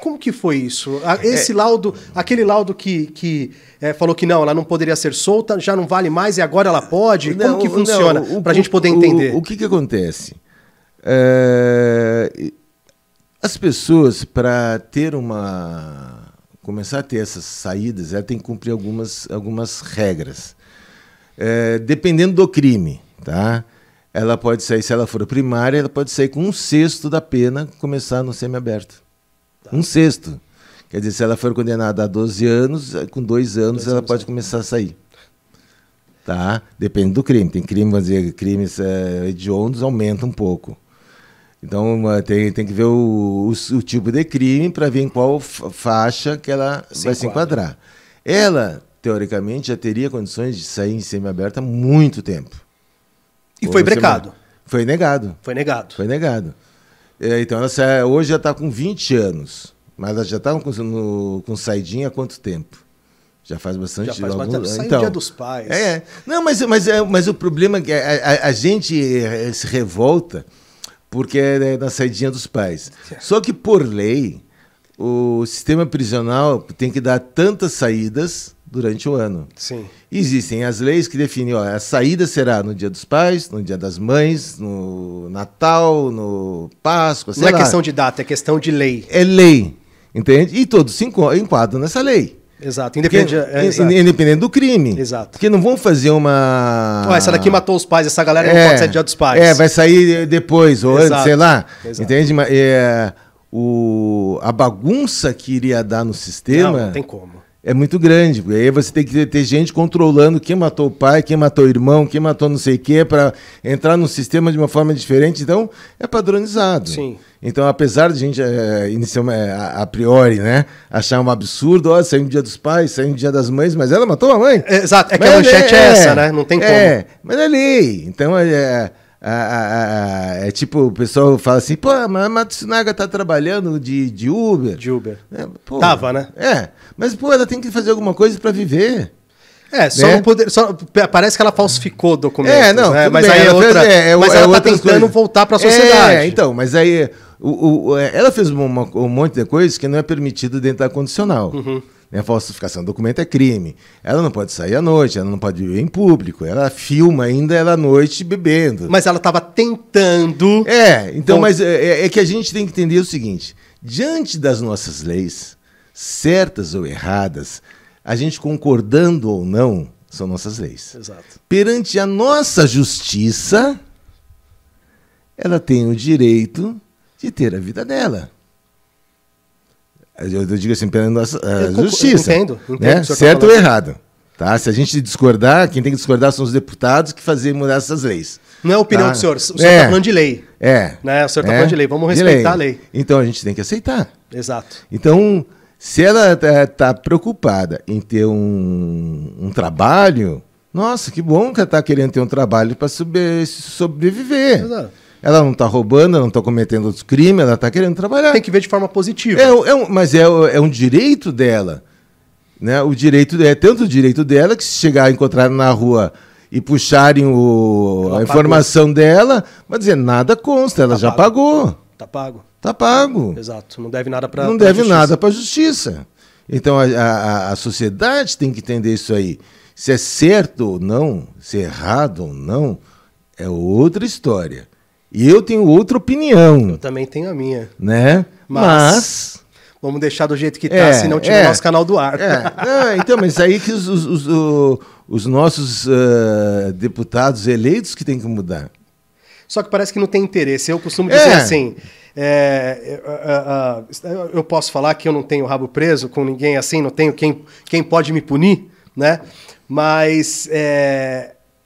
como que foi isso? Esse laudo, aquele laudo que falou que não, ela não poderia ser solta, já não vale mais e agora ela pode? Como que funciona? Para a gente poder entender. O que acontece? As pessoas, para começar a ter essas saídas, ela tem que cumprir algumas regras. Dependendo do crime, tá? Ela pode sair, se ela for primária, ela pode sair com 1/6 da pena, começar no semiaberto. Tá. 1/6. Quer dizer, se ela for condenada a 12 anos, com 2 anos ela pode começar a sair. Tá? Depende do crime. Tem crime, vamos dizer, crimes hediondos aumentam um pouco. Então tem que ver o tipo de crime para ver em qual faixa que ela vai se enquadrar. Ela, teoricamente, já teria condições de sair em semiaberto há muito tempo. E foi brecado. Foi negado. Foi negado. Foi negado. Então, ela hoje já está com 20 anos. Mas ela já está com saidinha há quanto tempo? Já faz bastante... Já faz bastante tempo. Saiu o Dia dos Pais. Não, mas o problema é que a gente se revolta porque é na saidinha dos pais. Só que, por lei, o sistema prisional tem que dar tantas saídas durante o ano. Sim. Existem as leis que definem, a saída será no Dia dos Pais, no Dia das Mães, no Natal, no Páscoa, sei lá. Não é questão de data, é questão de lei. É lei, entende? E todos se enquadram nessa lei. Exato, independente do crime. Exato. Porque não vão fazer uma... Essa daqui matou os pais, essa galera não pode sair do Dia dos Pais. Vai sair depois, ou antes, sei lá. Exato. Entende? A bagunça que iria dar no sistema... Não tem como. é muito grande. Porque aí você tem que ter gente controlando quem matou o pai, quem matou o irmão, quem matou não sei o quê, para entrar no sistema de uma forma diferente. Então, é padronizado. Sim. Então, apesar de a gente, inicialmente, a priori, né, achar um absurdo, ó, saiu no Dia dos Pais, saiu no Dia das Mães, mas ela matou a mãe. Exato, é que Mas a manchete é essa, né? Não tem como. Mas é lei. Então, é tipo, o pessoal fala assim, pô, mas a Matsunaga tá trabalhando de Uber. De Uber. Pô, Tava, né? Mas, pô, ela tem que fazer alguma coisa para viver. Só né? não poder. Parece que ela falsificou documentos. Não, né? tudo Mas bem, aí mas ela tá outras tentando coisas. voltar para a sociedade. Então, mas aí ela fez um monte de coisas que não é permitido dentro da condicional. Uhum. Né? Falsificação de documento é crime. Ela não pode sair à noite, ela não pode beber em público. Ela filma ainda ela à noite bebendo. Mas ela estava tentando. Então, mas é que a gente tem que entender o seguinte: diante das nossas leis, certas ou erradas, a gente concordando ou não, são nossas leis. Exato. Perante a nossa justiça, ela tem o direito de ter a vida dela. Eu digo assim, perante a nossa justiça. Entendo né? Certo ou errado. Tá? Se a gente discordar, quem tem que discordar são os deputados que fazem mudar essas leis. Não é a opinião do senhor. O senhor está falando de lei. Né? O senhor está falando de lei. Vamos respeitar a lei. Então a gente tem que aceitar. Exato. Então, se ela está preocupada em ter um trabalho, nossa, que bom que ela está querendo ter um trabalho para sobreviver. Exato. Ela não está roubando, ela não está cometendo outros crimes, ela está querendo trabalhar. Tem que ver de forma positiva. Mas é um direito dela. Né? O direito é tanto o direito dela que se chegar a encontrar na rua e puxarem a informação dela, vai dizer, nada consta, ela já pagou. Tá pago. Tá pago. Exato. Não deve nada para Não deve nada para a justiça. Então a sociedade tem que entender isso aí. Se é certo ou não, se é errado ou não, é outra história. E eu tenho outra opinião. Eu também tenho a minha. Né? Mas vamos deixar do jeito que tá, senão tira o nosso canal do ar. Então, mas aí que os nossos deputados eleitos que tem que mudar. Só que parece que não tem interesse. Eu costumo dizer assim, eu posso falar que eu não tenho rabo preso com ninguém assim, não tenho quem pode me punir, né? Mas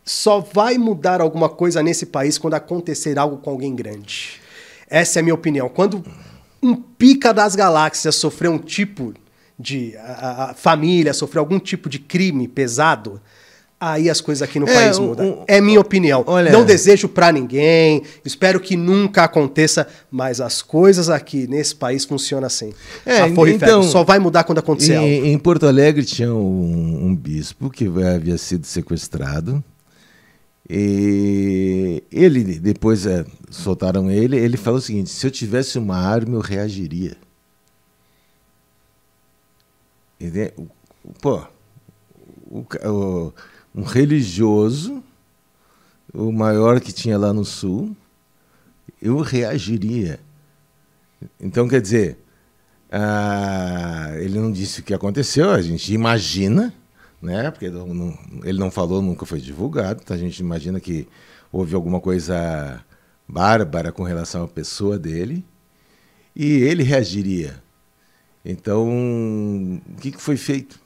só vai mudar alguma coisa nesse país quando acontecer algo com alguém grande. Essa é a minha opinião. Quando um pica das galáxias sofrer um tipo de... a família sofrer algum tipo de crime pesado, aí as coisas aqui no país mudam. É minha opinião. Olha, não desejo pra ninguém, espero que nunca aconteça, mas as coisas aqui nesse país funcionam assim. Então, só vai mudar quando acontecer algo. Em Porto Alegre tinha um bispo que havia sido sequestrado. E ele, depois soltaram ele falou o seguinte: se eu tivesse uma arma, eu reagiria. Um religioso, o maior que tinha lá no sul, eu reagiria. Então, quer dizer, ele não disse o que aconteceu, a gente imagina, né? Porque ele não falou, nunca foi divulgado, então a gente imagina que houve alguma coisa bárbara com relação à pessoa dele, e ele reagiria. Então, o que foi feito?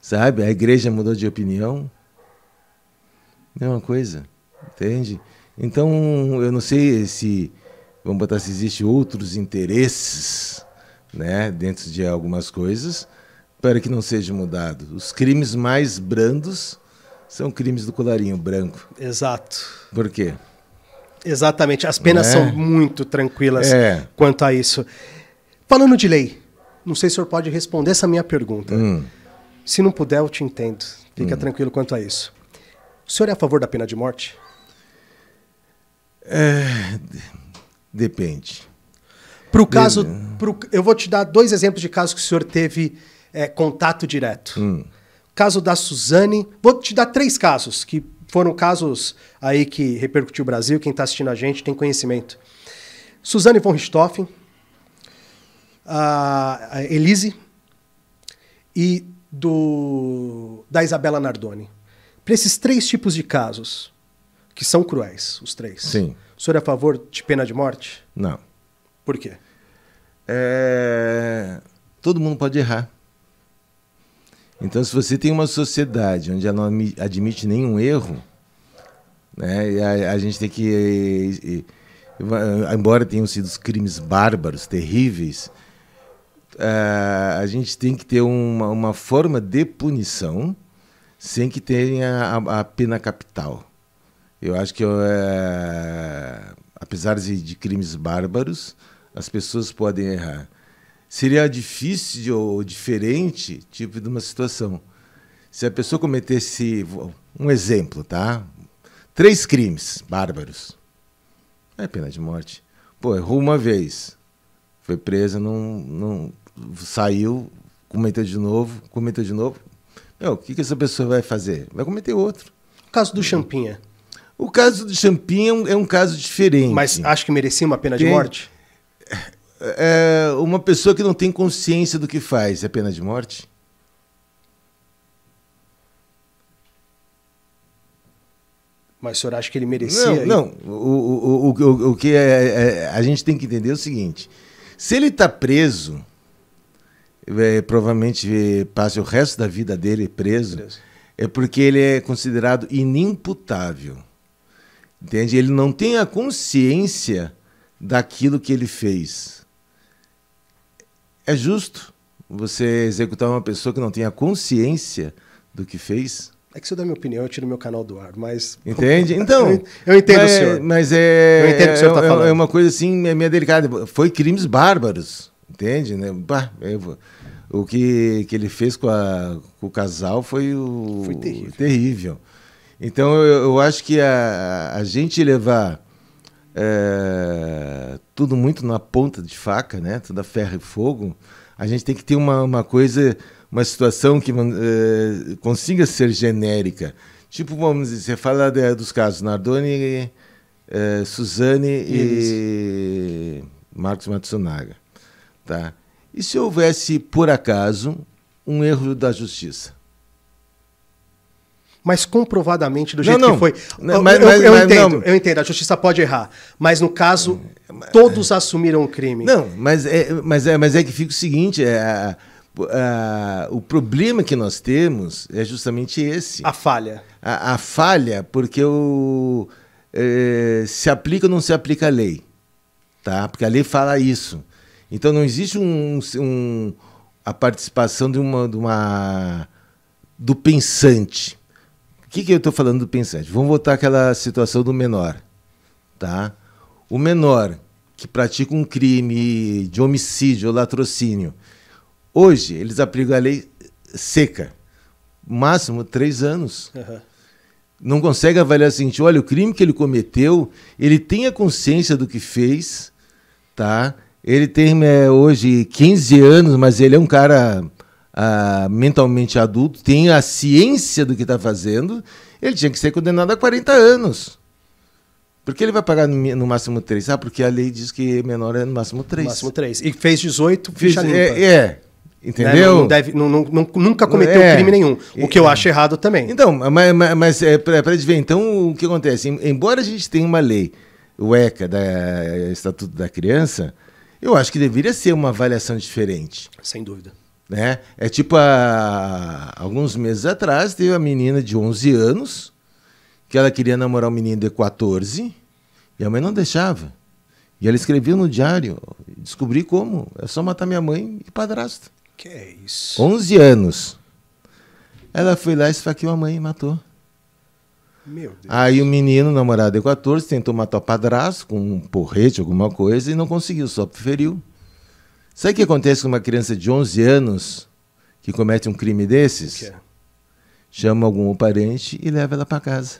Sabe? A igreja mudou de opinião. Mesma coisa, entende? Então, eu não sei se, vamos botar, se existem outros interesses, né, dentro de algumas coisas, para que não seja mudado. Os crimes mais brandos são crimes do colarinho branco. Exato. Por quê? Exatamente. As penas são muito tranquilas quanto a isso. Falando de lei, não sei se o senhor pode responder essa minha pergunta. Se não puder, eu te entendo. Fica tranquilo quanto a isso. O senhor é a favor da pena de morte? Depende. Pro caso, eu vou te dar 2 exemplos de casos que o senhor teve contato direto. Caso da Suzane. Vou te dar 3 casos, que foram casos aí que repercutiu o Brasil. Quem está assistindo a gente tem conhecimento. Suzane von Richthofen, a Elise e da Isabela Nardoni. Para esses 3 tipos de casos, que são cruéis, os 3. Sim. O senhor é a favor de pena de morte? Não. Por quê? Todo mundo pode errar. Então, se você tem uma sociedade onde ela não admite nenhum erro, né, a gente tem que, embora tenham sido crimes bárbaros, terríveis, a gente tem que ter uma forma de punição sem que tenha a pena capital. Eu acho que, apesar de crimes bárbaros, as pessoas podem errar. Seria difícil ou diferente tipo de uma situação. Se a pessoa cometesse, um exemplo, tá? 3 crimes bárbaros, é pena de morte. Pô, errou uma vez, foi presa, não saiu, cometeu de novo. Meu, o que essa pessoa vai fazer? Vai cometer outro. O caso do Champinha. O caso do Champinha é um caso diferente. Mas acho que merecia uma pena de morte? Uma pessoa que não tem consciência do que faz, é pena de morte? Mas o senhor acha que ele merecia? Não. O que a gente tem que entender é o seguinte. Se ele está preso, provavelmente passe o resto da vida dele preso, é porque ele é considerado inimputável. Entende? Ele não tem a consciência daquilo que ele fez. É justo você executar uma pessoa que não tem a consciência do que fez? É que se eu der minha opinião, eu tiro meu canal do ar, mas... Entende? Então... eu entendo o senhor. Mas eu entendo o que o senhor está falando. É uma coisa assim, meio delicada. Foi crimes bárbaros, entende? Né? O que ele fez com o casal foi terrível. Então, eu acho que a gente levar tudo muito na ponta de faca, né? Tudo a ferro e fogo, a gente tem que ter uma coisa, uma situação que consiga ser genérica. Tipo, vamos dizer, você fala dos casos Nardoni, Suzane e Marcos Matsunaga. Tá? E se houvesse, por acaso, um erro da justiça? Mas comprovadamente do jeito que foi. Eu entendo, a justiça pode errar. Mas no caso, todos assumiram o crime. Não, mas é que fica o seguinte: o problema que nós temos é justamente esse. A falha. A falha, porque se aplica ou não se aplica a lei. Tá? Porque a lei fala isso. Então não existe a participação do pensante. O que eu estou falando do pensante? Vamos voltar àquela situação do menor. Tá? O menor que pratica um crime de homicídio ou latrocínio, hoje eles aplicam a lei seca. Máximo 3 anos. Uhum. Não consegue avaliar o seguinte: olha, o crime que ele cometeu, ele tem a consciência do que fez, tá? Ele tem hoje 15 anos, mas ele é um cara mentalmente adulto, tem a ciência do que está fazendo, ele tinha que ser condenado a 40 anos. Por que ele vai pagar no máximo 3? Ah, porque a lei diz que menor é no máximo 3. No máximo 3. E fez 18, ficha limpa. Entendeu? Nunca cometeu crime nenhum. O que eu acho errado também. Então, mas para ver, então, o que acontece? Embora a gente tenha uma lei, o ECA, Estatuto da Criança, eu acho que deveria ser uma avaliação diferente. Sem dúvida. Né? É tipo, alguns meses atrás, teve uma menina de 11 anos que ela queria namorar um menino de 14 e a mãe não deixava. E ela escrevia no diário: descobri como, é só matar minha mãe e padrasto. Que é isso? 11 anos. Ela foi lá, esfaqueou a mãe e matou. Meu Deus. Aí o menino, namorado de 14, tentou matar o padrasto com um porrete, alguma coisa, e não conseguiu, só feriu. Sabe o que acontece com uma criança de 11 anos que comete um crime desses? O que é? Chama algum parente e leva ela para casa.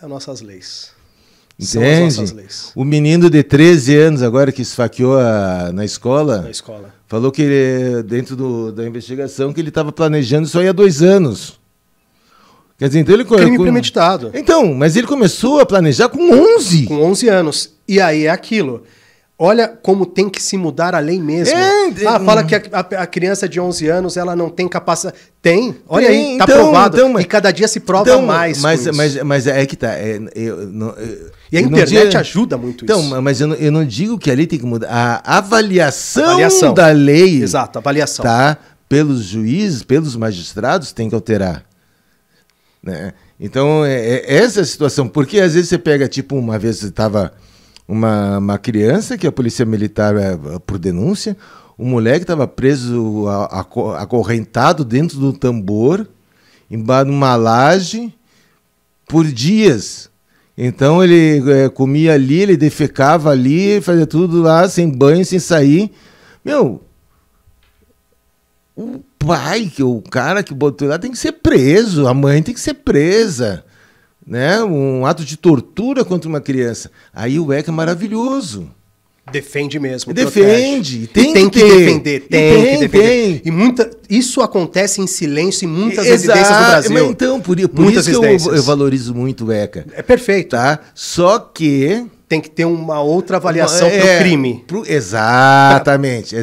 É as nossas leis. Entende? São as nossas leis. O menino de 13 anos agora que esfaqueou na escola, falou que dentro da investigação que ele estava planejando isso aí há 2 anos. Quer dizer, então ele... Crime premeditado. Então, mas ele começou a planejar com 11. Com 11 anos. E aí é aquilo. Olha como tem que se mudar a lei mesmo. Fala que a criança de 11 anos ela não tem capacidade. Tem. Olha aí, tá provado. E cada dia se prova mais. Mas é que tá. E a internet ajuda muito isso. Então, mas eu não digo que a lei tem que mudar. A avaliação da lei. Exato, avaliação. Tá? pelos juízes, pelos magistrados, tem que alterar. Né? Então, essa é a situação. Porque às vezes você pega, tipo, uma vez estava uma criança que a polícia militar, por denúncia, um moleque estava preso, acorrentado dentro do tambor, embaixo de uma laje, por dias. Então ele comia ali, ele defecava ali, fazia tudo lá, sem banho, sem sair. Meu, o pai, o cara que botou lá tem que ser preso, a mãe tem que ser presa. Né? Um ato de tortura contra uma criança. Aí o ECA é maravilhoso. Defende mesmo. Defende. Tem que defender. Tem que defender. Tem. E isso acontece em silêncio em muitas residências do Brasil. Mas então, por isso que eu valorizo muito o ECA. É perfeito. Tá? Só que... tem que ter uma outra avaliação para o crime. Exatamente.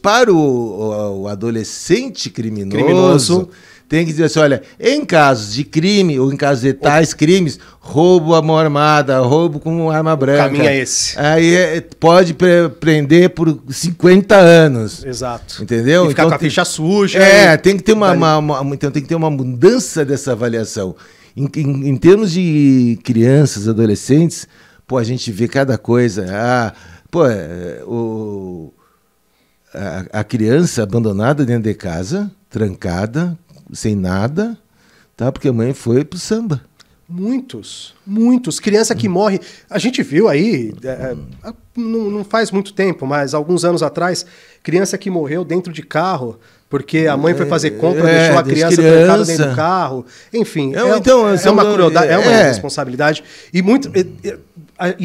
Para o adolescente criminoso, tem que dizer assim, olha, em casos de crime, ou em casos de tais crimes, roubo à mão armada, roubo com arma branca. O caminho é esse. Aí pode prender por 50 anos. Exato. Entendeu? E ficar com a ficha suja. Tem que ter então tem que ter uma mudança dessa avaliação. Em termos de crianças, adolescentes, pô, a gente vê cada coisa. A criança abandonada dentro de casa, trancada, sem nada, tá? Porque a mãe foi pro samba. Muitos. Criança que morre. A gente viu aí, não faz muito tempo, mas alguns anos atrás, criança que morreu dentro de carro, porque a mãe foi fazer compra, deixou a criança trancada dentro do carro. Enfim, é uma crueldade, é uma irresponsabilidade. E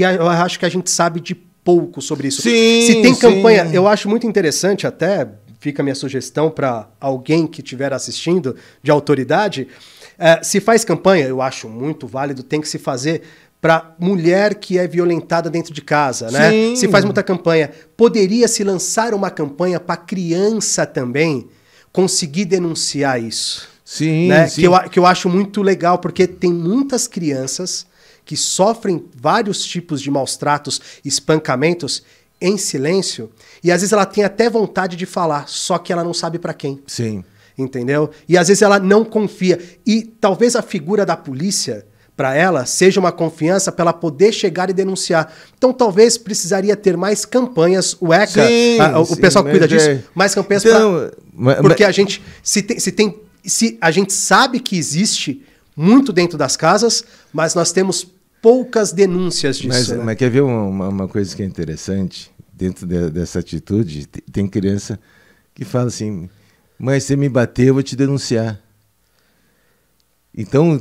eu acho que a gente sabe de pouco sobre isso. Se tem campanha, eu acho muito interessante até, fica a minha sugestão para alguém que estiver assistindo, de autoridade, se faz campanha, eu acho muito válido, tem que se fazer para mulher que é violentada dentro de casa, né? Se faz muita campanha. Poderia se lançar uma campanha para criança também conseguir denunciar isso. Né? Que eu acho muito legal, porque tem muitas crianças que sofrem vários tipos de maus tratos, espancamentos, em silêncio, e às vezes ela tem até vontade de falar, só que ela não sabe para quem. Sim. Entendeu? E às vezes ela não confia. E talvez a figura da polícia, para ela, seja uma confiança para ela poder chegar e denunciar. Então talvez precisaria ter mais campanhas, o ECA, o pessoal que cuida disso, mais campanhas porque a gente, se a gente sabe que existe muito dentro das casas, mas nós temos poucas denúncias disso. Mas quer ver uma coisa que é interessante? Dentro dessa atitude, tem criança que fala assim, mas você me bateu, eu vou te denunciar. Então,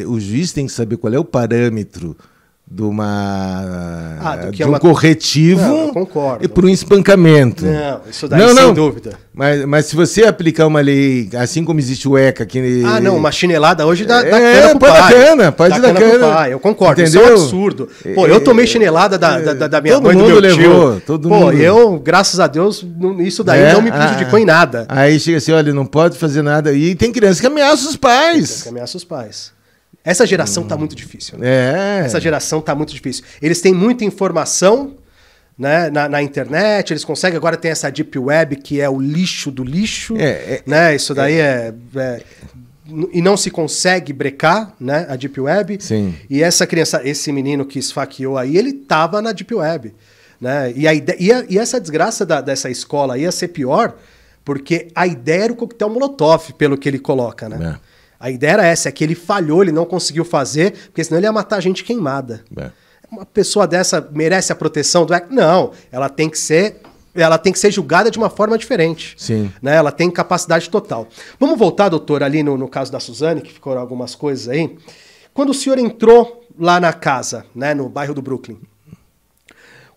o juiz tem que saber qual é o parâmetro de um corretivo para um espancamento. Não, isso daí sem dúvida. Mas se você aplicar uma lei, assim como existe o ECA... uma chinelada hoje dá cana pro pai. Pode dar cana. Eu concordo, entendeu? Isso é um absurdo. Pô, eu tomei chinelada da minha mãe, do meu tio. Todo mundo. Eu, graças a Deus, isso daí não me prejudicou em nada. Aí chega assim, olha, não pode fazer nada. E tem criança que ameaça os pais. Essa geração tá muito difícil. Né? Essa geração tá muito difícil. Eles têm muita informação, né, na internet, eles conseguem, agora tem essa Deep Web, que é o lixo do lixo. Né? Isso daí e não se consegue brecar, né, a Deep Web. Sim. E essa criança, esse menino que esfaqueou aí, ele tava na Deep Web. Né? E essa desgraça dessa escola ia ser pior, porque a ideia era o coquetel Molotov, pelo que ele coloca, né? A ideia era essa, é que ele falhou, ele não conseguiu fazer, porque senão ele ia matar a gente queimada. Uma pessoa dessa merece a proteção do ECA? Não, ela tem que ser julgada de uma forma diferente. Sim. Né? Ela tem capacidade total. Vamos voltar, doutor, ali no caso da Suzane, que ficaram algumas coisas aí. Quando o senhor entrou lá na casa, né, no bairro do Brooklyn,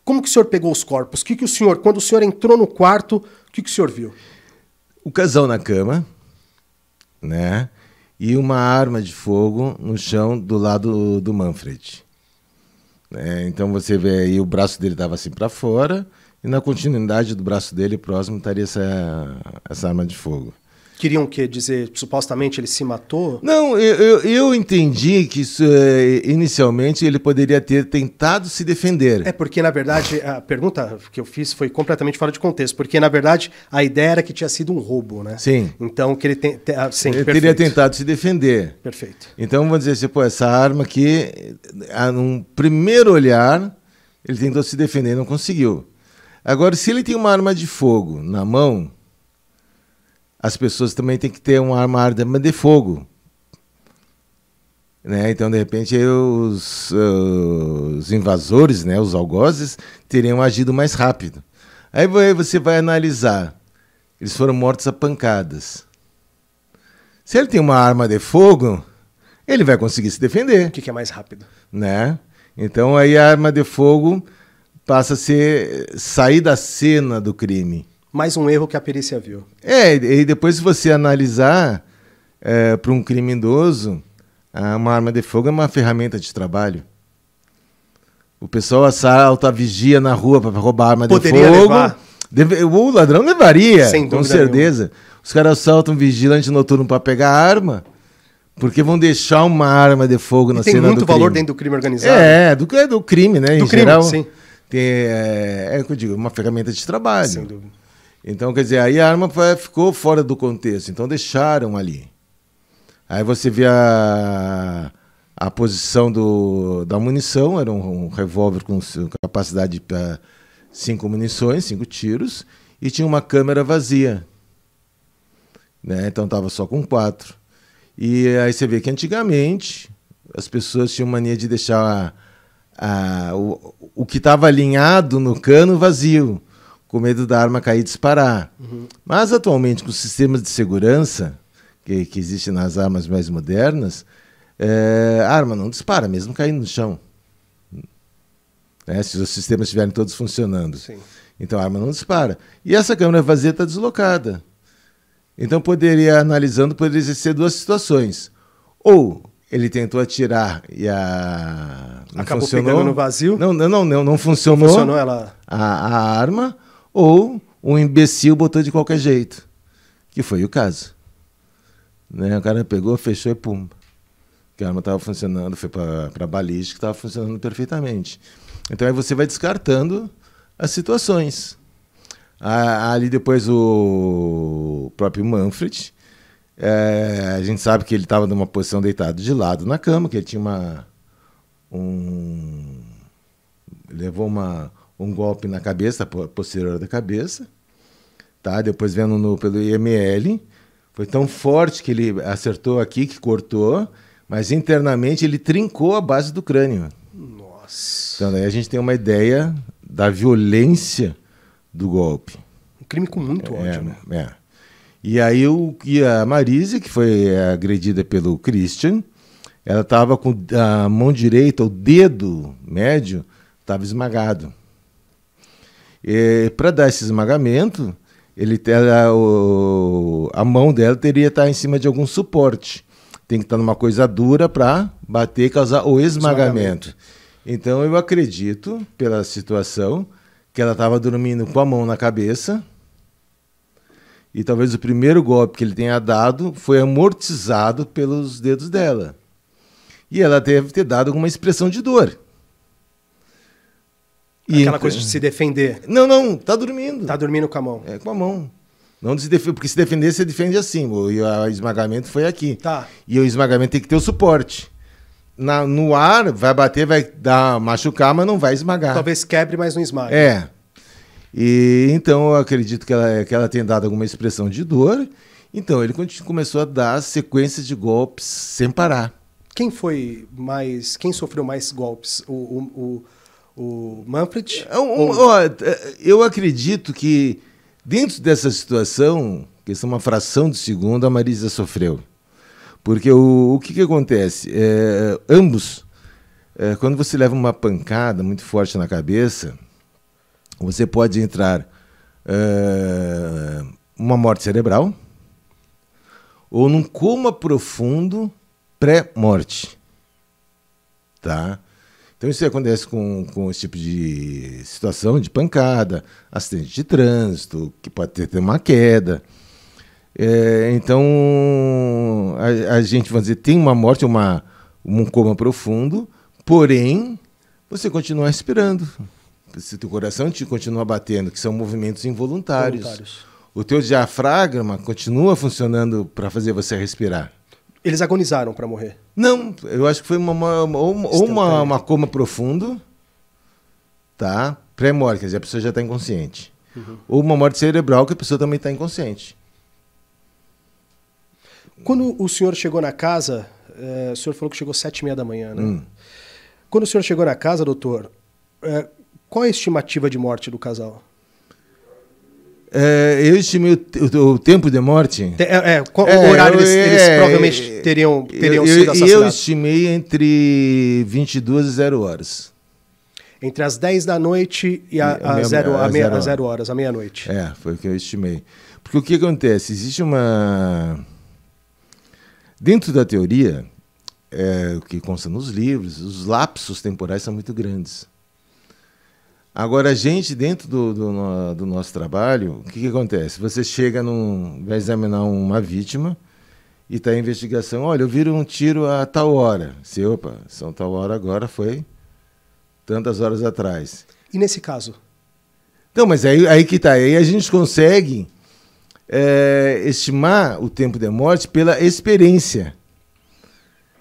como que o senhor pegou os corpos? Quando o senhor entrou no quarto, o que o senhor viu? O casal na cama, né? E uma arma de fogo no chão do lado do Manfred. Então você vê aí, o braço dele estava assim para fora, e na continuidade do braço dele, próximo, estaria essa arma de fogo. Queriam o quê? Dizer, supostamente ele se matou? Não, eu entendi que isso, inicialmente ele poderia ter tentado se defender. É porque, na verdade, a pergunta que eu fiz foi completamente fora de contexto. Porque, na verdade, a ideia era que tinha sido um roubo, né? Sim. Então, que ele sim, Ele perfeito. teria tentado se defender. Perfeito. Então, vamos dizer assim, pô, essa arma aqui, num primeiro olhar, ele tentou se defender e não conseguiu. Agora, se ele tem uma arma de fogo na mão, as pessoas também têm que ter uma arma de fogo. Né? Então, de repente, os invasores, né, os algozes, teriam agido mais rápido. Aí você vai analisar. Eles foram mortos a pancadas. Se ele tem uma arma de fogo, ele vai conseguir se defender. O que é mais rápido? Né? Então, aí a arma de fogo passa a sair da cena do crime. Mais um erro que a perícia viu. E depois se você analisar para um criminoso, uma arma de fogo é uma ferramenta de trabalho. O pessoal assalta, vigia na rua para roubar arma de fogo. Poderia levar. O ladrão levaria, Sem com dúvida certeza. Nenhuma. Os caras assaltam um vigilante noturno para pegar a arma, porque vão deixar uma arma de fogo na cena do crime. Tem muito valor dentro do crime organizado. Do crime, né? Do crime, geral, sim. É o que eu digo, uma ferramenta de trabalho. Sem dúvida. Então, quer dizer, aí a arma ficou fora do contexto, então deixaram ali. Aí você vê a posição da munição, era um revólver com capacidade para 5 munições, 5 tiros, e tinha uma câmera vazia. Né? Então estava só com 4. E aí você vê que antigamente as pessoas tinham mania de deixar o que estava alinhado no cano vazio, com medo da arma cair e disparar. Uhum. Mas atualmente, com os sistemas de segurança que existem nas armas mais modernas, a arma não dispara, mesmo caindo no chão. Né? Se os sistemas estiverem todos funcionando. Sim. Então a arma não dispara. E essa câmera vazia está deslocada. Então, analisando, poderia ser 2 situações. Ou ele tentou atirar e não acabou funcionou. Pegando no vazio? Não funcionou. Não funcionou ela... a arma, ou um imbecil botou de qualquer jeito. Que foi o caso. Né? O cara pegou, fechou e pum. Que a arma estava funcionando, foi para a balística, estava funcionando perfeitamente. Então aí você vai descartando as situações. Ali depois o próprio Manfred, a gente sabe que ele estava numa posição deitado de lado na cama, que ele tinha levou um golpe na cabeça, posterior da cabeça, tá? Depois vendo pelo IML, foi tão forte que ele acertou aqui, que cortou, mas internamente ele trincou a base do crânio. Nossa. Então aí a gente tem uma ideia da violência do golpe. Um crime com muito ódio, né? E aí a Marise, que foi agredida pelo Christian, ela estava com a mão direita, o dedo médio, estava esmagado. Para dar esse esmagamento, a mão dela teria que estar em cima de algum suporte. Tem que estar numa coisa dura para bater e causar o esmagamento. Então eu acredito, pela situação, que ela estava dormindo com a mão na cabeça e talvez o primeiro golpe que ele tenha dado foi amortizado pelos dedos dela. E ela deve ter dado alguma expressão de dor. Aquela coisa de se defender. Não, tá dormindo. Tá dormindo com a mão. Com a mão. Não porque se defender, você defende assim. O esmagamento foi aqui. Tá. E o esmagamento tem que ter o suporte. No ar, vai bater, vai machucar, mas não vai esmagar. Talvez quebre, mas não esmague. E então eu acredito que ela tenha dado alguma expressão de dor. Então ele começou a dar sequências de golpes sem parar. Quem sofreu mais golpes? O Manfred? Eu acredito que dentro dessa situação, que é uma fração de segundo, a Marisa sofreu. Porque o que acontece? Ambos, quando você leva uma pancada muito forte na cabeça, você pode entrar uma morte cerebral ou num coma profundo pré-morte. Tá? Então isso acontece com esse tipo de situação, de pancada, acidente de trânsito, que pode ter uma queda. Então, a gente, vamos dizer, tem uma morte, um coma profundo, porém, você continua respirando. Se teu coração te continua batendo, que são movimentos involuntários. O teu diafragma continua funcionando para fazer você respirar. Eles agonizaram para morrer? Não, eu acho que foi uma coma profundo, tá? Pré-morte, quer dizer, a pessoa já está inconsciente. Ou uma morte cerebral, que a pessoa também está inconsciente. Quando o senhor chegou na casa, o senhor falou que chegou às 7h30 da manhã, né? Quando o senhor chegou na casa, doutor, qual é a estimativa de morte do casal? Eu estimei o tempo de morte. Qual o horário eles provavelmente teriam sido assassinados? Eu estimei entre 22 e 0 horas. Entre as 10 da noite e a 0 horas, a meia-noite. Foi o que eu estimei. Porque o que acontece? Existe uma... Dentro da teoria, o que consta nos livros, os lapsos temporais são muito grandes. Agora, a gente, dentro do nosso trabalho, o que acontece? Você chega, vai examinar uma vítima e está em investigação. Olha, eu vi um tiro a tal hora. São tal hora agora, foi tantas horas atrás. E nesse caso? Então, mas aí que está. Aí a gente consegue estimar o tempo de morte pela experiência.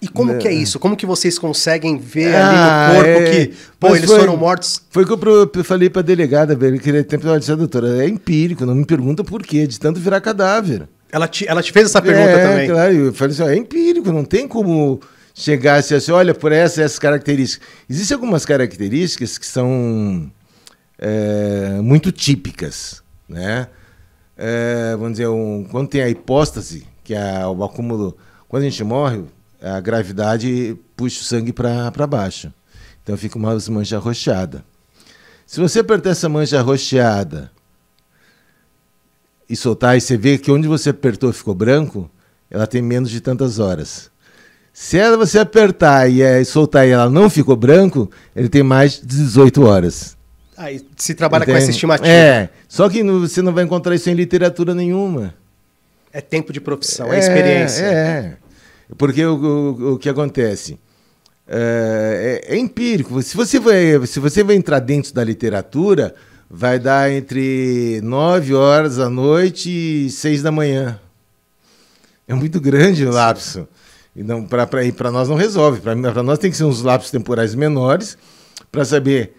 E como que é isso? Como que vocês conseguem ver ali no corpo que, eles foram mortos? Foi o que eu falei para a delegada, velho, que ela disse, doutora, é empírico, não me pergunta por quê, de tanto virar cadáver. Ela te fez essa pergunta também? Claro, eu falei assim, é empírico, não tem como chegar assim, olha, por essas características. Existem algumas características que são muito típicas, né? Vamos dizer, quando tem a hipóstase, que é o acúmulo, quando a gente morre, a gravidade puxa o sangue para baixo. Então fica uma mancha roxeada. Se você apertar essa mancha roxeada e soltar, e você vê que onde você apertou ficou branco, ela tem menos de tantas horas. Se você apertar e soltar e ela não ficou branco, ele tem mais de 18 horas. Aí se trabalha com essa estimativa. Só que você não vai encontrar isso em literatura nenhuma. É tempo de profissão, é experiência. Porque o que acontece? É empírico. Se você vai entrar dentro da literatura, vai dar entre 9 horas da noite e 6 da manhã. É muito grande o lapso. Para nós não resolve. Para nós tem que ser uns lapsos temporais menores para saber...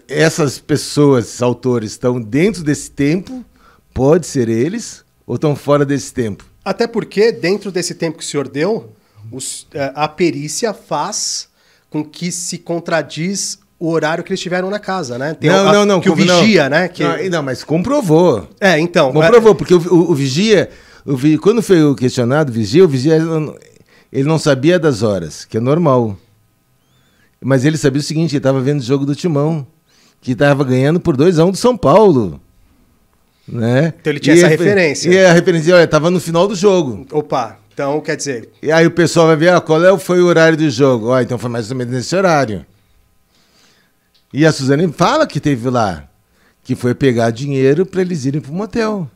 essas pessoas, esses autores, estão dentro desse tempo, pode ser eles, ou estão fora desse tempo. Até porque, dentro desse tempo que o senhor deu, a perícia faz com que se contradiz o horário que eles tiveram na casa, né? Não. Que o vigia, né? Não, mas comprovou. Então. Comprovou, porque o vigia, quando foi questionado o vigia ele não sabia das horas, que é normal. Mas ele sabia o seguinte, ele estava vendo o jogo do Timão, que estava ganhando por 2-1 do São Paulo. Né? Então ele tinha essa referência. E a referência, olha, estava no final do jogo. Opa, então quer dizer... E aí o pessoal vai ver, qual foi o horário do jogo? Então foi mais ou menos nesse horário. E a Suzane fala que teve lá, que foi pegar dinheiro para eles irem para o motel.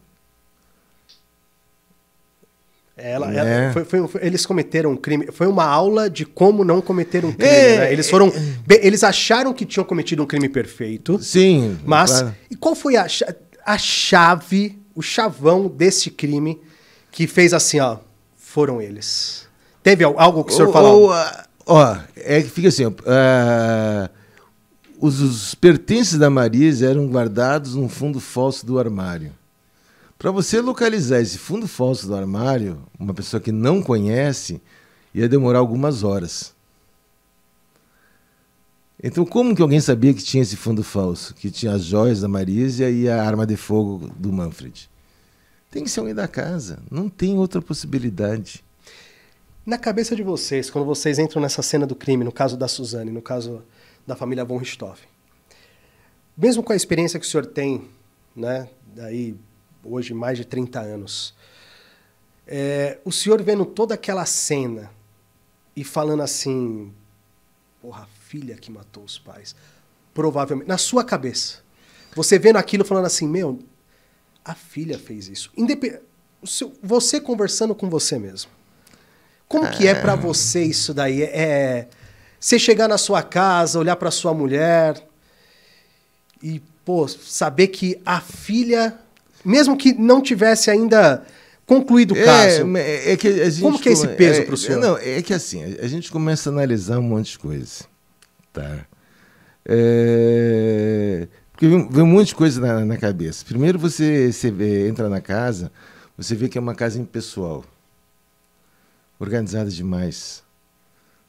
Eles cometeram um crime. Foi uma aula de como não cometer um crime. Né? Eles acharam que tinham cometido um crime perfeito. Sim. Mas claro. E qual foi a chave, o chavão desse crime que fez assim, foram eles? Teve algo que o senhor falou? Que fica assim, os pertences da Marisa eram guardados num fundo falso do armário. Para você localizar esse fundo falso do armário, uma pessoa que não conhece, ia demorar algumas horas. Então, como que alguém sabia que tinha esse fundo falso? Que tinha as joias da Marisa e a arma de fogo do Manfred? Tem que ser alguém da casa. Não tem outra possibilidade. Na cabeça de vocês, quando vocês entram nessa cena do crime, no caso da Suzane, no caso da família von Richthofen, mesmo com a experiência que o senhor tem, né, daí... hoje mais de 30 anos, o senhor vendo toda aquela cena e falando assim, porra, a filha que matou os pais, provavelmente, na sua cabeça, você vendo aquilo falando assim, A filha fez isso. Você conversando com você mesmo. Como que é pra você isso daí? Você chegar na sua casa, olhar pra sua mulher e, pô, saber que a filha, mesmo que não tivesse ainda concluído o caso, como que é esse peso pro senhor? Não, é que assim, a gente começa a analisar um monte de coisa, tá? Porque vem um monte de coisa na cabeça. Primeiro você entra na casa, você vê que é uma casa impessoal, organizada demais,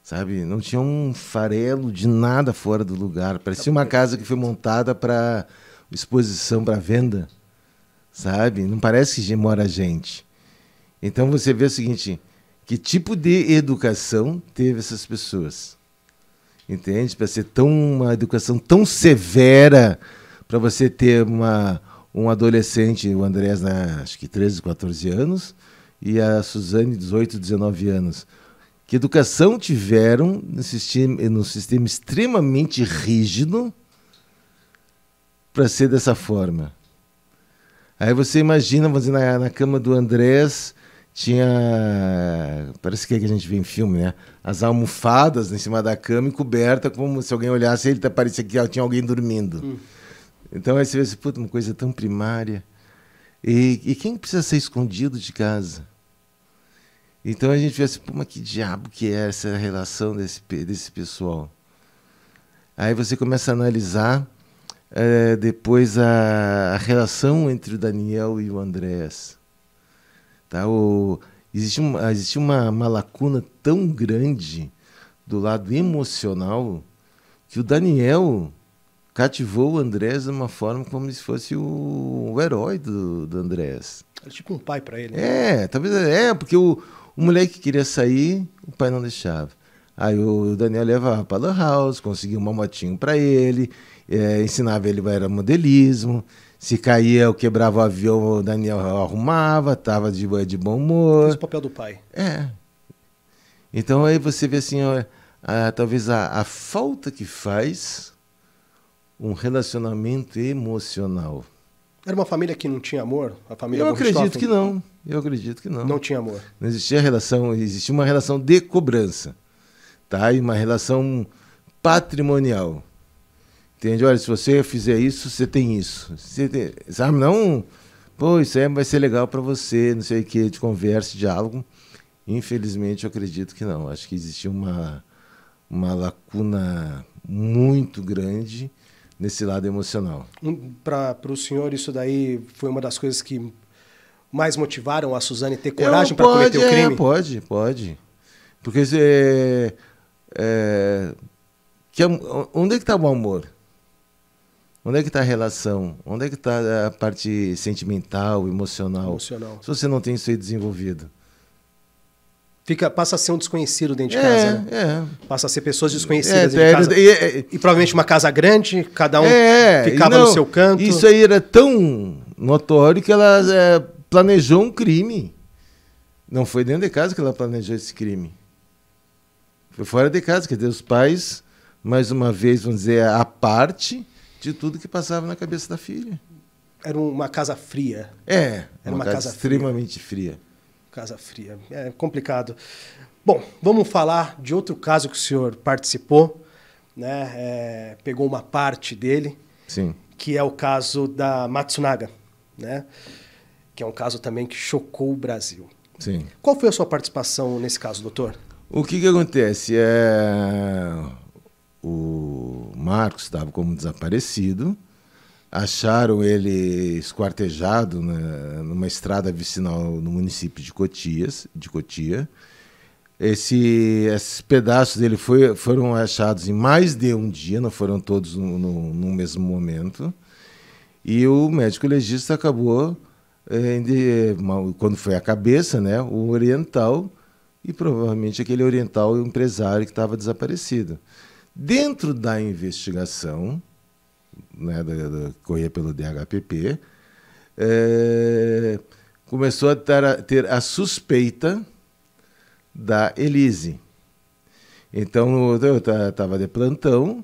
sabe? Não tinha um farelo de nada fora do lugar. Parecia uma casa que foi montada para exposição, para venda, sabe? Não parece que mora gente. Então você vê o seguinte, que tipo de educação teve essas pessoas? Entende? Para ser uma educação tão severa, para você ter um adolescente, o Andrés, acho que 13, 14 anos, e a Suzane, 18, 19 anos. Que educação tiveram num sistema extremamente rígido para ser dessa forma? Aí você imagina, vamos dizer, na cama do Andrés tinha, parece que a gente vê em filme, né? As almofadas em cima da cama e coberta, como se alguém olhasse, ele parecia que tinha alguém dormindo. Então aí você vê assim, puta, uma coisa tão primária. E quem precisa ser escondido de casa? Então a gente vê assim, pô, mas que diabo que é essa relação desse pessoal? Aí você começa a analisar depois a relação entre o Daniel e o Andrés. Tá? Existe uma lacuna tão grande do lado emocional que o Daniel cativou o Andrés de uma forma como se fosse o herói do Andrés. Era tipo um pai para ele. Né? Talvez porque o moleque queria sair, o pai não deixava. Aí o Daniel levava para a lan house, conseguia uma motinho para ele, ensinava ele a modelismo. Se caía ou quebrava o avião, o Daniel arrumava, estava de bom humor. Fez o papel do pai. Então aí você vê assim, talvez a falta que faz um relacionamento emocional. Era uma família que não tinha amor? A família Eu acredito que não. Não tinha amor. Não existia relação, existia uma relação de cobrança, tá? E uma relação patrimonial. Entende? Olha, se você fizer isso, você tem isso. Sabe, não... Pô, isso aí vai ser legal para você, não sei o que, de conversa, diálogo. Infelizmente, eu acredito que não. Acho que existia uma lacuna muito grande nesse lado emocional. Para o senhor, isso daí foi uma das coisas que mais motivaram a Suzane a ter coragem para cometer o crime? Pode. Porque onde é que está o amor? Onde é que está a relação? Onde é que está a parte sentimental, emocional? Se você não tem isso aí desenvolvido. Passa a ser um desconhecido dentro de casa, né? Passa a ser pessoas desconhecidas dentro de casa. E provavelmente uma casa grande, cada um ficava no seu canto. Isso aí era tão notório que ela planejou um crime. Não foi dentro de casa que ela planejou esse crime. Foi fora de casa, quer dizer, os pais, mais uma vez, vamos dizer, à parte de tudo que passava na cabeça da filha. Era uma casa fria. Era uma casa extremamente fria. Casa fria. É complicado. Bom, vamos falar de outro caso que o senhor participou, né? Pegou uma parte dele. Sim. Que é o caso da Matsunaga, né? Que é um caso também que chocou o Brasil. Sim. Qual foi a sua participação nesse caso, doutor? O que acontece? O Marcos estava como desaparecido, acharam ele esquartejado numa estrada vicinal no município de Cotia. Esses pedaços dele foram achados em mais de um dia, não foram todos no mesmo momento. E o médico legista acabou, quando foi a cabeça, né, o oriental, e provavelmente aquele oriental empresário que estava desaparecido. Dentro da investigação, né, que corria pelo DHPP, começou a ter a suspeita da Elise. Então, eu estava de plantão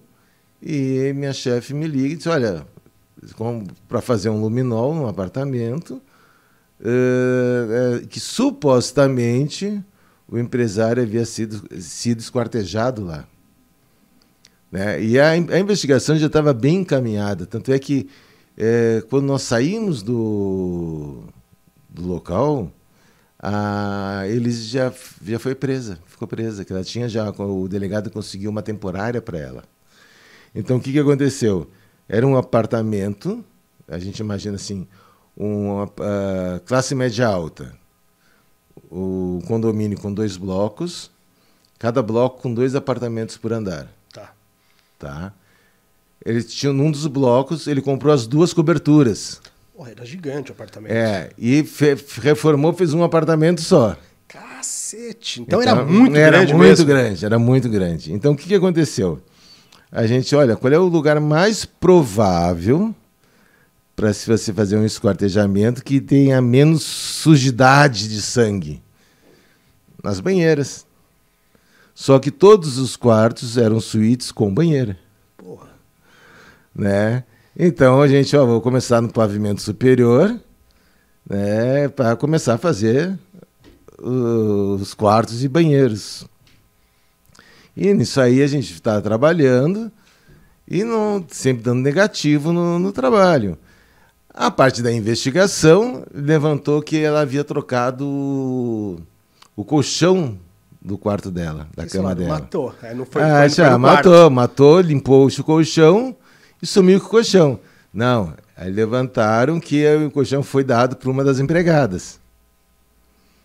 e minha chefe me liga e disse, olha, para fazer um luminol num apartamento, que supostamente o empresário havia sido esquartejado lá. Né? E a investigação já estava bem encaminhada, tanto é que quando nós saímos do local, a Elise já foi presa, ficou presa, que ela tinha o delegado conseguiu uma temporária para ela. Então o que aconteceu? Era um apartamento, a gente imagina assim, uma classe média alta, o condomínio com 2 blocos, cada bloco com 2 apartamentos por andar. Tá? Ele tinha, num dos blocos, ele comprou as 2 coberturas. Porra, era gigante o apartamento. E reformou, fez um apartamento só. Cacete! Então era muito grande mesmo. Era muito grande. Então o que aconteceu? A gente, olha, qual é o lugar mais provável para se você fazer um esquartejamento que tenha menos sujidade de sangue? Nas banheiras. Só que todos os quartos eram suítes com banheira. Porra. Né? Então a gente, vou começar no pavimento superior, né, para começar a fazer os quartos e banheiros. E nisso aí a gente está trabalhando e sempre dando negativo no trabalho. A parte da investigação levantou que ela havia trocado o colchão do quarto dela, da cama dela. Matou. Não foi matou, limpou o colchão e sumiu com o colchão. Não, aí levantaram que o colchão foi dado por uma das empregadas.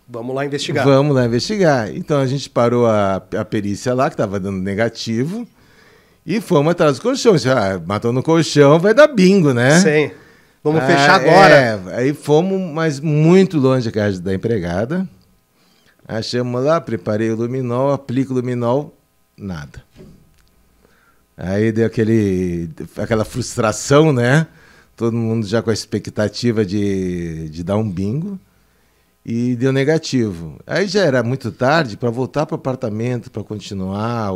Vamos lá investigar. Então a gente parou a perícia lá, que estava dando negativo, e fomos atrás do colchão. Matou no colchão, vai dar bingo, né? Sim. Vamos fechar agora. Aí fomos, mas muito longe da casa da empregada. Achamos lá, preparei o luminol, aplico o luminol, nada. Aí deu aquela frustração, né? Todo mundo já com a expectativa de dar um bingo. E deu negativo. Aí já era muito tarde para voltar para o apartamento, para continuar.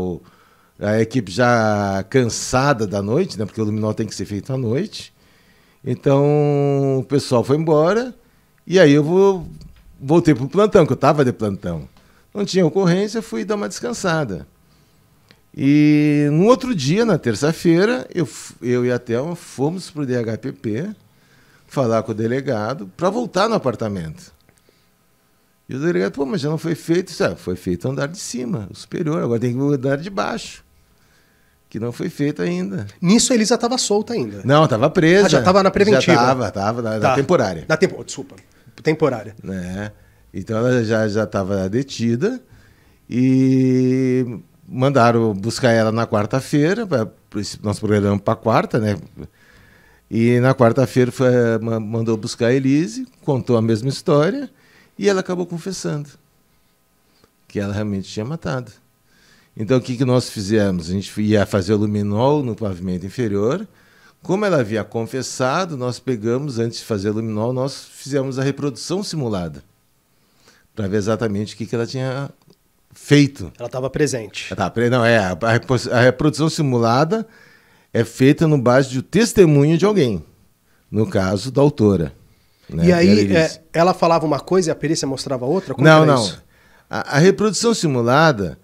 A equipe já cansada da noite, né? Porque o luminol tem que ser feito à noite. Então o pessoal foi embora. E aí eu voltei para o plantão, que eu estava de plantão. Não tinha ocorrência, fui dar uma descansada. E no outro dia, na terça-feira, eu e a Thelma fomos para o DHPP falar com o delegado para voltar no apartamento. E o delegado, mas já não foi feito. Foi feito o andar de cima, o superior, agora tem que ir o andar de baixo, que não foi feito ainda. Nisso a Elisa estava solta ainda? Não, estava presa. Já estava na preventiva? Já estava na temporária. Desculpa, temporária. Então ela já estava detida e mandaram buscar ela na quarta-feira, nós programamos para quarta, né? E na quarta-feira mandou buscar a Elise, contou a mesma história e ela acabou confessando que ela realmente tinha matado. Então o que nós fizemos? A gente ia fazer o luminol no pavimento inferior. Como ela havia confessado, nós pegamos, antes de fazer o luminol, nós fizemos a reprodução simulada para ver exatamente o que ela tinha feito. Ela estava presente. Não, a reprodução simulada é feita no base do testemunho de alguém, no caso da autora. Né? E aí ela falava uma coisa e a perícia mostrava outra? Como não. Isso? A reprodução simulada,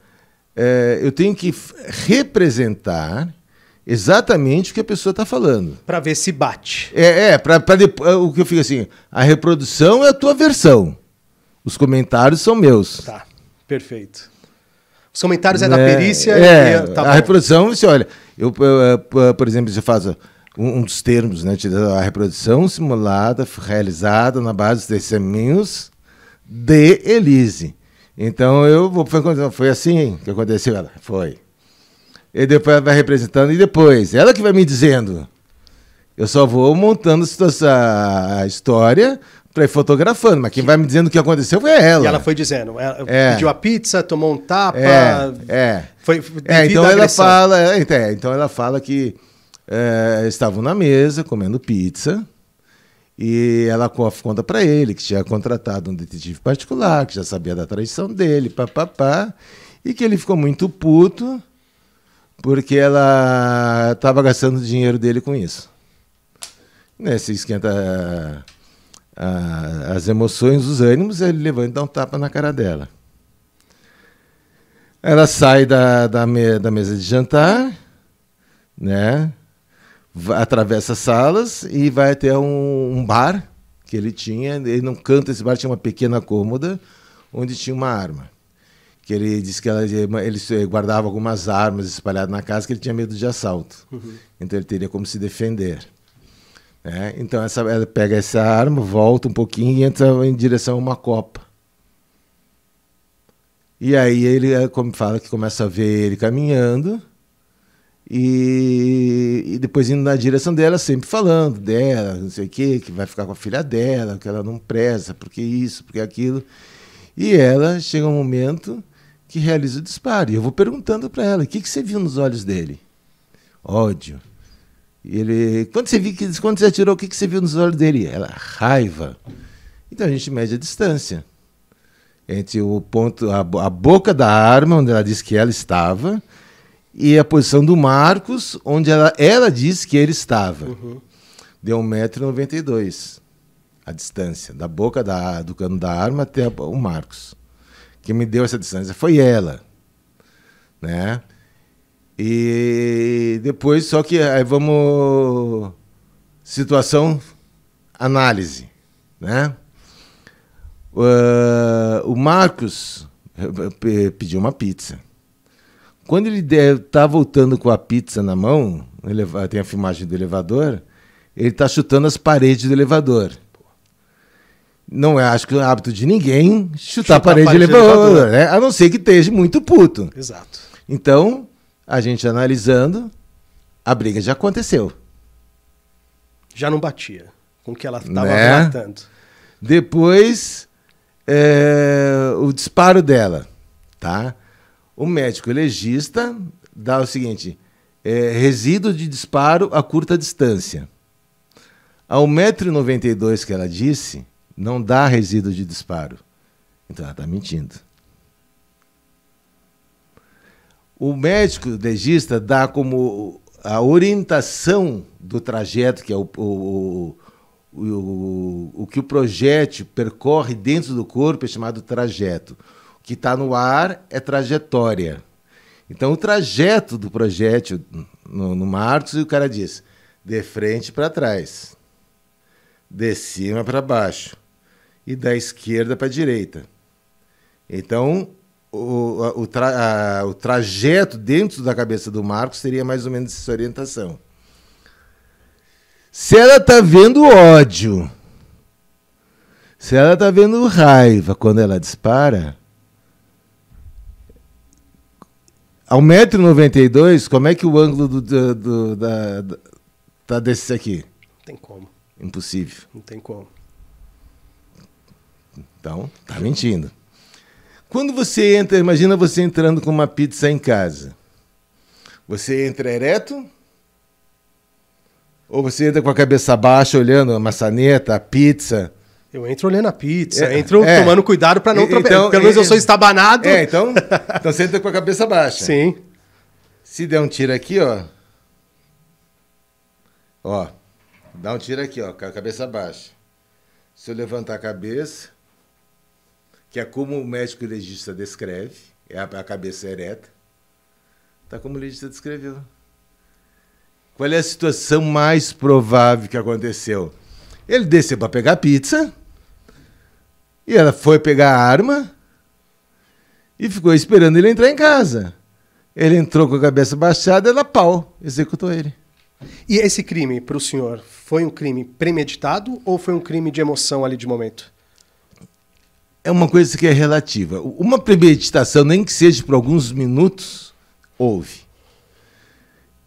eu tenho que representar exatamente o que a pessoa está falando. Para ver se bate. O que eu fico assim, a reprodução é a tua versão. Os comentários são meus. Tá, perfeito. Os comentários da perícia. A reprodução, você olha, eu, por exemplo, você faz um dos termos, né, a reprodução simulada realizada na base dos testemunhos de Elise. Então, foi assim que aconteceu. Ela foi. E depois ela vai representando, e depois, ela que vai me dizendo. Eu só vou montando a história para ir fotografando, mas quem vai me dizendo o que aconteceu foi ela. E ela foi dizendo, pediu a pizza, tomou um tapa, foi então ela fala que estavam na mesa comendo pizza e ela conta para ele que tinha contratado um detetive particular, que já sabia da traição dele, e que ele ficou muito puto porque ela estava gastando o dinheiro dele com isso. Né, você esquenta as emoções, os ânimos, ele levanta e dá um tapa na cara dela. Ela sai da mesa de jantar, né? Atravessa salas e vai até um bar que ele tinha. Ele num canto desse bar tinha uma pequena cômoda onde tinha uma arma. Que ele disse que ele guardava algumas armas espalhadas na casa, que ele tinha medo de assalto. Uhum. Então ele teria como se defender. Então ela pega essa arma, volta um pouquinho e entra em direção a uma copa. E aí ele, como fala, que começa a ver ele caminhando e depois indo na direção dela, sempre falando dela, não sei o quê, que vai ficar com a filha dela, que ela não presta, porque isso, porque aquilo. E ela chega um momento que realiza o disparo. E eu vou perguntando para ela, o que você viu nos olhos dele? Ódio. E ele, quando você atirou, o que você viu nos olhos dele? Ela, raiva. Então a gente mede a distância entre o ponto, a boca da arma, onde ela disse que ela estava, e a posição do Marcos, onde ela disse que ele estava. Uhum. Deu 1,92 m a distância, da boca do cano da arma até o Marcos. Quem me deu essa distância foi ela. Né? E depois, só que aí vamos... Situação, análise. Né? O Marcos pediu uma pizza. Quando ele está voltando com a pizza na mão, tem a filmagem do elevador, ele está chutando as paredes do elevador. Não acho que é o hábito de ninguém chutar a parede do elevador, né? A não ser que esteja muito puto. Exato. Então, a gente analisando, a briga já aconteceu. Já não batia com o que ela estava relatando. Depois... o disparo dela, tá? O médico legista dá o seguinte, resíduo de disparo a curta distância. Ao 1,92 m que ela disse, não dá resíduo de disparo. Então ela está mentindo. O médico legista dá como a orientação do trajeto, que é o que o projétil percorre dentro do corpo é chamado trajeto. O que está no ar é trajetória. Então, o trajeto do projétil no Marcos, o cara diz, de frente para trás, de cima para baixo e da esquerda para a direita. Então, o trajeto dentro da cabeça do Marcos seria mais ou menos essa orientação. Se ela está vendo ódio, se ela está vendo raiva quando ela dispara, ao 1,92 m, como é que o ângulo tá desse aqui? Não tem como. Impossível. Não tem como. Então, tá mentindo. Quando você entra, imagina você entrando com uma pizza em casa. Você entra ereto? Ou você entra com a cabeça baixa, olhando a maçaneta, a pizza? Eu entro olhando a pizza, entro tomando cuidado para não tropeçar. Então, pelo menos eu sou estabanado. Então você entra com a cabeça baixa. Sim. Se der um tiro aqui, ó, dá um tiro aqui, ó, com a cabeça baixa. Se eu levantar a cabeça, que é como o médico legista descreve, é a cabeça ereta, tá como o legista descreveu. Qual é a situação mais provável que aconteceu? Ele desceu para pegar a pizza, e ela foi pegar a arma e ficou esperando ele entrar em casa. Ele entrou com a cabeça baixada, ela executou ele. E esse crime, para o senhor, foi um crime premeditado ou foi um crime de emoção ali de momento? É uma coisa que é relativa. Uma premeditação, nem que seja por alguns minutos, houve.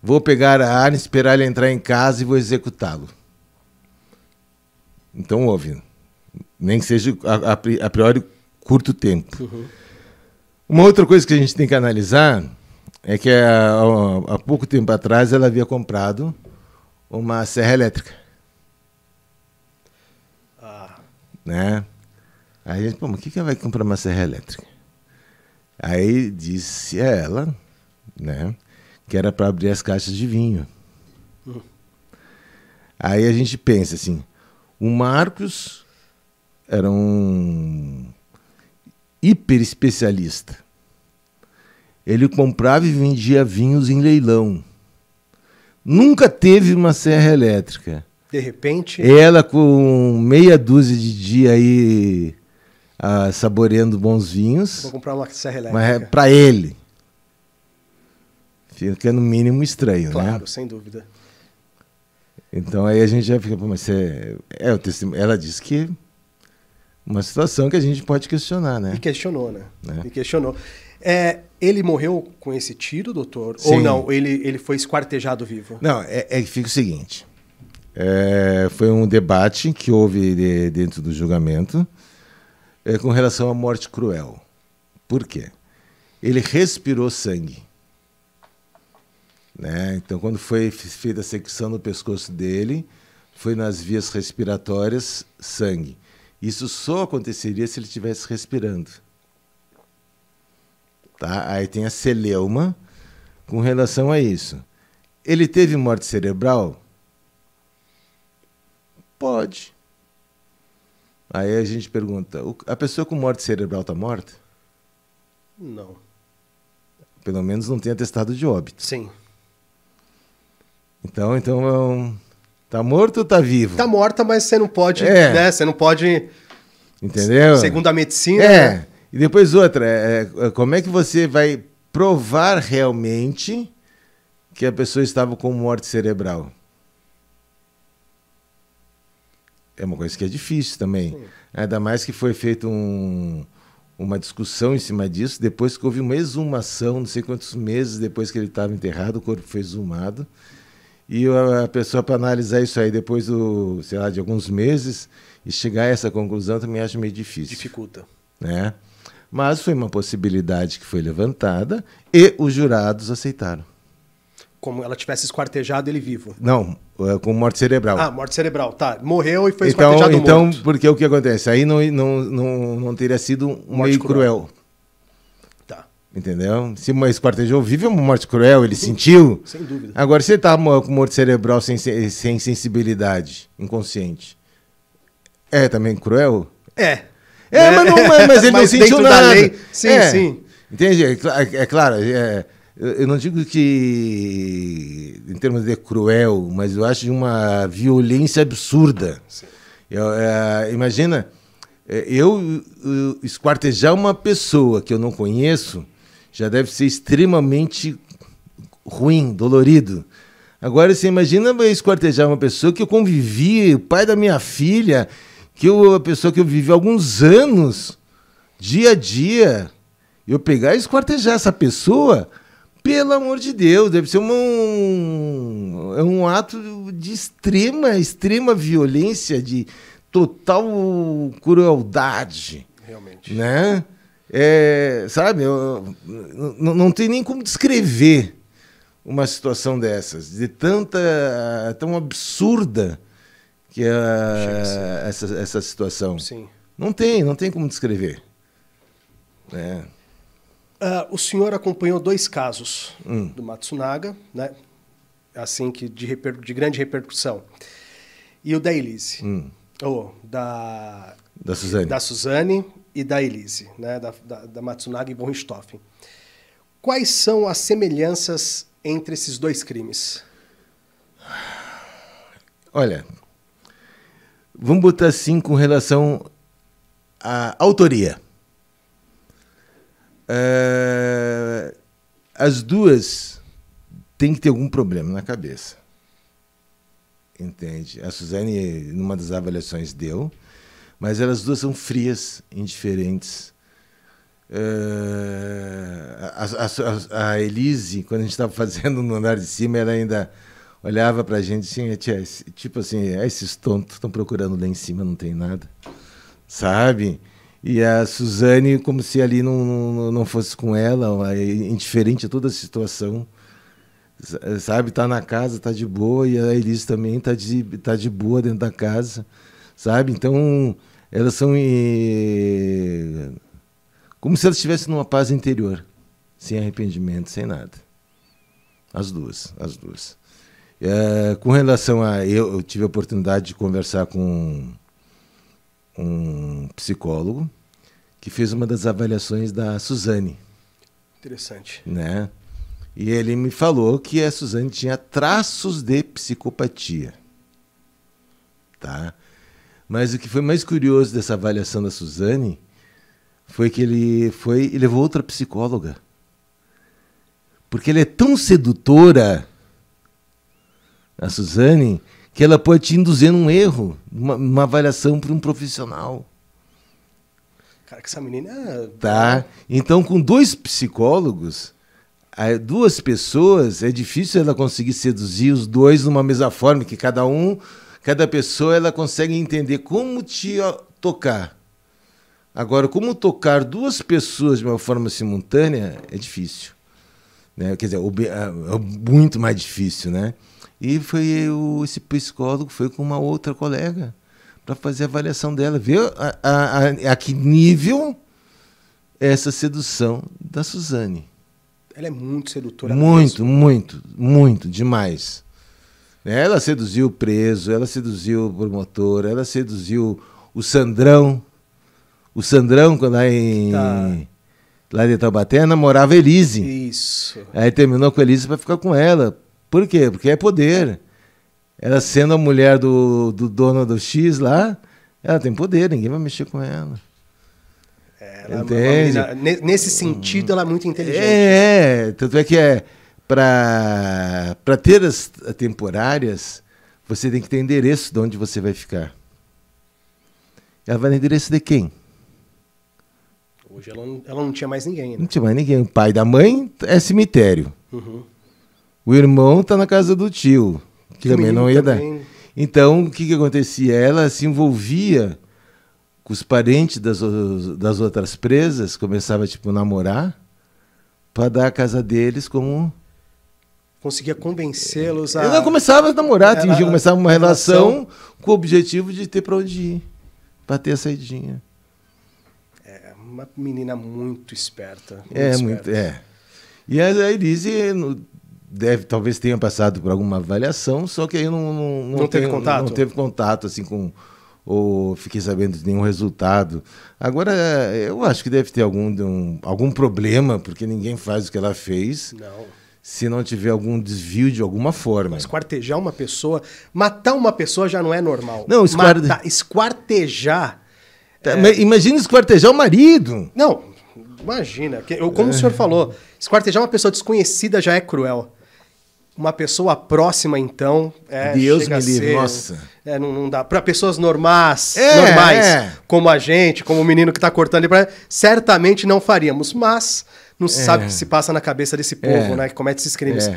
Vou pegar a arma, esperar ele entrar em casa e vou executá-lo. Então houve. Nem que seja a priori curto tempo. Uhum. Uma outra coisa que a gente tem que analisar é que há pouco tempo atrás ela havia comprado uma serra elétrica. Né? Aí a gente, mas por que ela vai comprar uma serra elétrica? Aí disse a ela, né, que era para abrir as caixas de vinho. Aí a gente pensa assim, o Marcos era um hiper especialista. Ele comprava e vendia vinhos em leilão. Nunca teve uma serra elétrica. De repente... Ela com meia dúzia de dia aí saboreando bons vinhos. Vou comprar uma serra elétrica. Mas é para ele. Fica no mínimo estranho, claro, né? Claro, sem dúvida. Então aí a gente já fica, mas o testemunho. Ela disse que uma situação que a gente pode questionar, né? E questionou, né? E questionou. Ele morreu com esse tiro, doutor? Sim. Ou não? Ele foi esquartejado vivo? Não, que fica o seguinte. Foi um debate que houve dentro do julgamento com relação à morte cruel. Por quê? Ele respirou sangue. Né? Então, quando foi feita a secção no pescoço dele, foi nas vias respiratórias sangue. Isso só aconteceria se ele estivesse respirando. Tá? Aí tem a celeuma com relação a isso. Ele teve morte cerebral? Pode. Aí a gente pergunta, a pessoa com morte cerebral está morta? Não. Pelo menos não tem atestado de óbito. Sim. Então tá morto ou tá vivo? Tá morta, mas você não pode, né? Você não pode... Entendeu? Segundo a medicina... Né? E depois outra, como é que você vai provar realmente que a pessoa estava com morte cerebral? É uma coisa que é difícil também. Sim. Ainda mais que foi feita uma discussão em cima disso, depois que houve uma exumação, não sei quantos meses depois que ele estava enterrado, o corpo foi exumado. E a pessoa, para analisar isso aí depois de alguns meses e chegar a essa conclusão, também acho meio difícil. Dificulta. Né? Mas foi uma possibilidade que foi levantada e os jurados aceitaram. Como ela tivesse esquartejado ele vivo? Não, com morte cerebral. Ah, morte cerebral, tá. Morreu e foi esquartejado morto. Então, porque o que acontece? Aí não teria sido um meio cruel. Tá. Entendeu? Se esquartejou vivo, é uma morte cruel, ele sentiu. Sem dúvida. Agora, se ele está com morte cerebral sem sensibilidade, inconsciente, é também cruel? Mas ele não sentiu nada. Lei, sim. Entende? É claro, eu não digo que em termos de cruel, mas eu acho de uma violência absurda. Imagina, eu esquartejar uma pessoa que eu não conheço já deve ser extremamente ruim, dolorido. Agora, você imagina eu esquartejar uma pessoa que eu convivi, o pai da minha filha, a pessoa que eu vivi há alguns anos, dia a dia, eu pegar e esquartejar essa pessoa, pelo amor de Deus, deve ser um ato de extrema violência, de total crueldade. Realmente. Né? Sabe, não tem nem como descrever uma situação dessas, de tão absurda que é essa situação. Sim. Não tem como descrever. O senhor acompanhou 2 casos do Matsunaga, né? Assim que de grande repercussão. E o da Elise. Da Suzane. Da Suzane e da Elise, né? Da Matsunaga e von Richthofen. Quais são as semelhanças entre esses 2 crimes? Olha, vamos botar assim com relação à autoria. As duas têm que ter algum problema na cabeça. Entende? A Suzane, numa das avaliações, deu, mas elas duas são frias, indiferentes. A Elise, quando a gente estava fazendo no andar de cima, ela ainda olhava para a gente assim, tipo assim, esses tontos estão procurando lá em cima, não tem nada, sabe? E a Suzane, como se ali não fosse com ela, indiferente a toda a situação, sabe? Tá na casa, tá de boa, e a Elise também tá de boa dentro da casa, sabe? Então, elas são como se elas estivessem numa paz interior, sem arrependimento, sem nada. As duas. Com relação a... Eu tive a oportunidade de conversar com um psicólogo que fez uma das avaliações da Suzane. Interessante. Né? E ele me falou que a Suzane tinha traços de psicopatia. Tá? Mas o que foi mais curioso dessa avaliação da Suzane foi que ele foi e levou outra psicóloga. Porque ela é tão sedutora, a Suzane, que ela pode te induzir num erro, uma avaliação para um profissional. Cara, que essa menina... Tá? Então, com 2 psicólogos, 2 pessoas, é difícil ela conseguir seduzir os 2 numa mesma forma, que cada pessoa ela consegue entender como te tocar. Agora, como tocar 2 pessoas de uma forma simultânea é difícil. Né? Quer dizer, é muito mais difícil, né? E esse psicólogo foi com uma outra colega para fazer a avaliação dela, ver a que nível é essa sedução da Suzane. Ela é muito sedutora. Muito, muito, muito, demais. Ela seduziu o preso, ela seduziu o promotor, ela seduziu o Sandrão. O Sandrão, lá de Taubaté, namorava a Elise. Isso. Aí terminou com a Elise para ficar com ela. Por quê? Porque é poder. Ela sendo a mulher do dono do X lá, ela tem poder, ninguém vai mexer com ela. Entende? Nesse sentido, ela é muito inteligente. Tanto é que para ter as temporárias, você tem que ter endereço de onde você vai ficar. Ela vai no endereço de quem? Hoje ela não tinha mais ninguém. Né? Não tinha mais ninguém. O pai da mãe é cemitério. Uhum. O irmão está na casa do tio, que também não ia dar. Então, o que acontecia? Ela se envolvia com os parentes das outras presas, começava a namorar, para dar a casa deles como... Conseguia convencê-los a... Ela começava a namorar, começava uma relação com o objetivo de ter para onde ir, para ter a saidinha. É uma menina muito esperta. Muito. E a Elise talvez tenha passado por alguma avaliação, só que aí não teve contato? Não teve contato assim ou fiquei sabendo de nenhum resultado. Agora, eu acho que deve ter algum problema, porque ninguém faz o que ela fez. Não. Se não tiver algum desvio de alguma forma. Esquartejar uma pessoa, matar uma pessoa já não é normal. Não, esquartejar... Imagina esquartejar o marido. Não, imagina. Como o senhor falou, esquartejar uma pessoa desconhecida já é cruel. Uma pessoa próxima, então... Deus me livre, nossa. Não dá. Para pessoas normais, como a gente, como o menino que está cortando ali, certamente não faríamos, mas... Não se sabe o que se passa na cabeça desse povo, né, que comete esses crimes.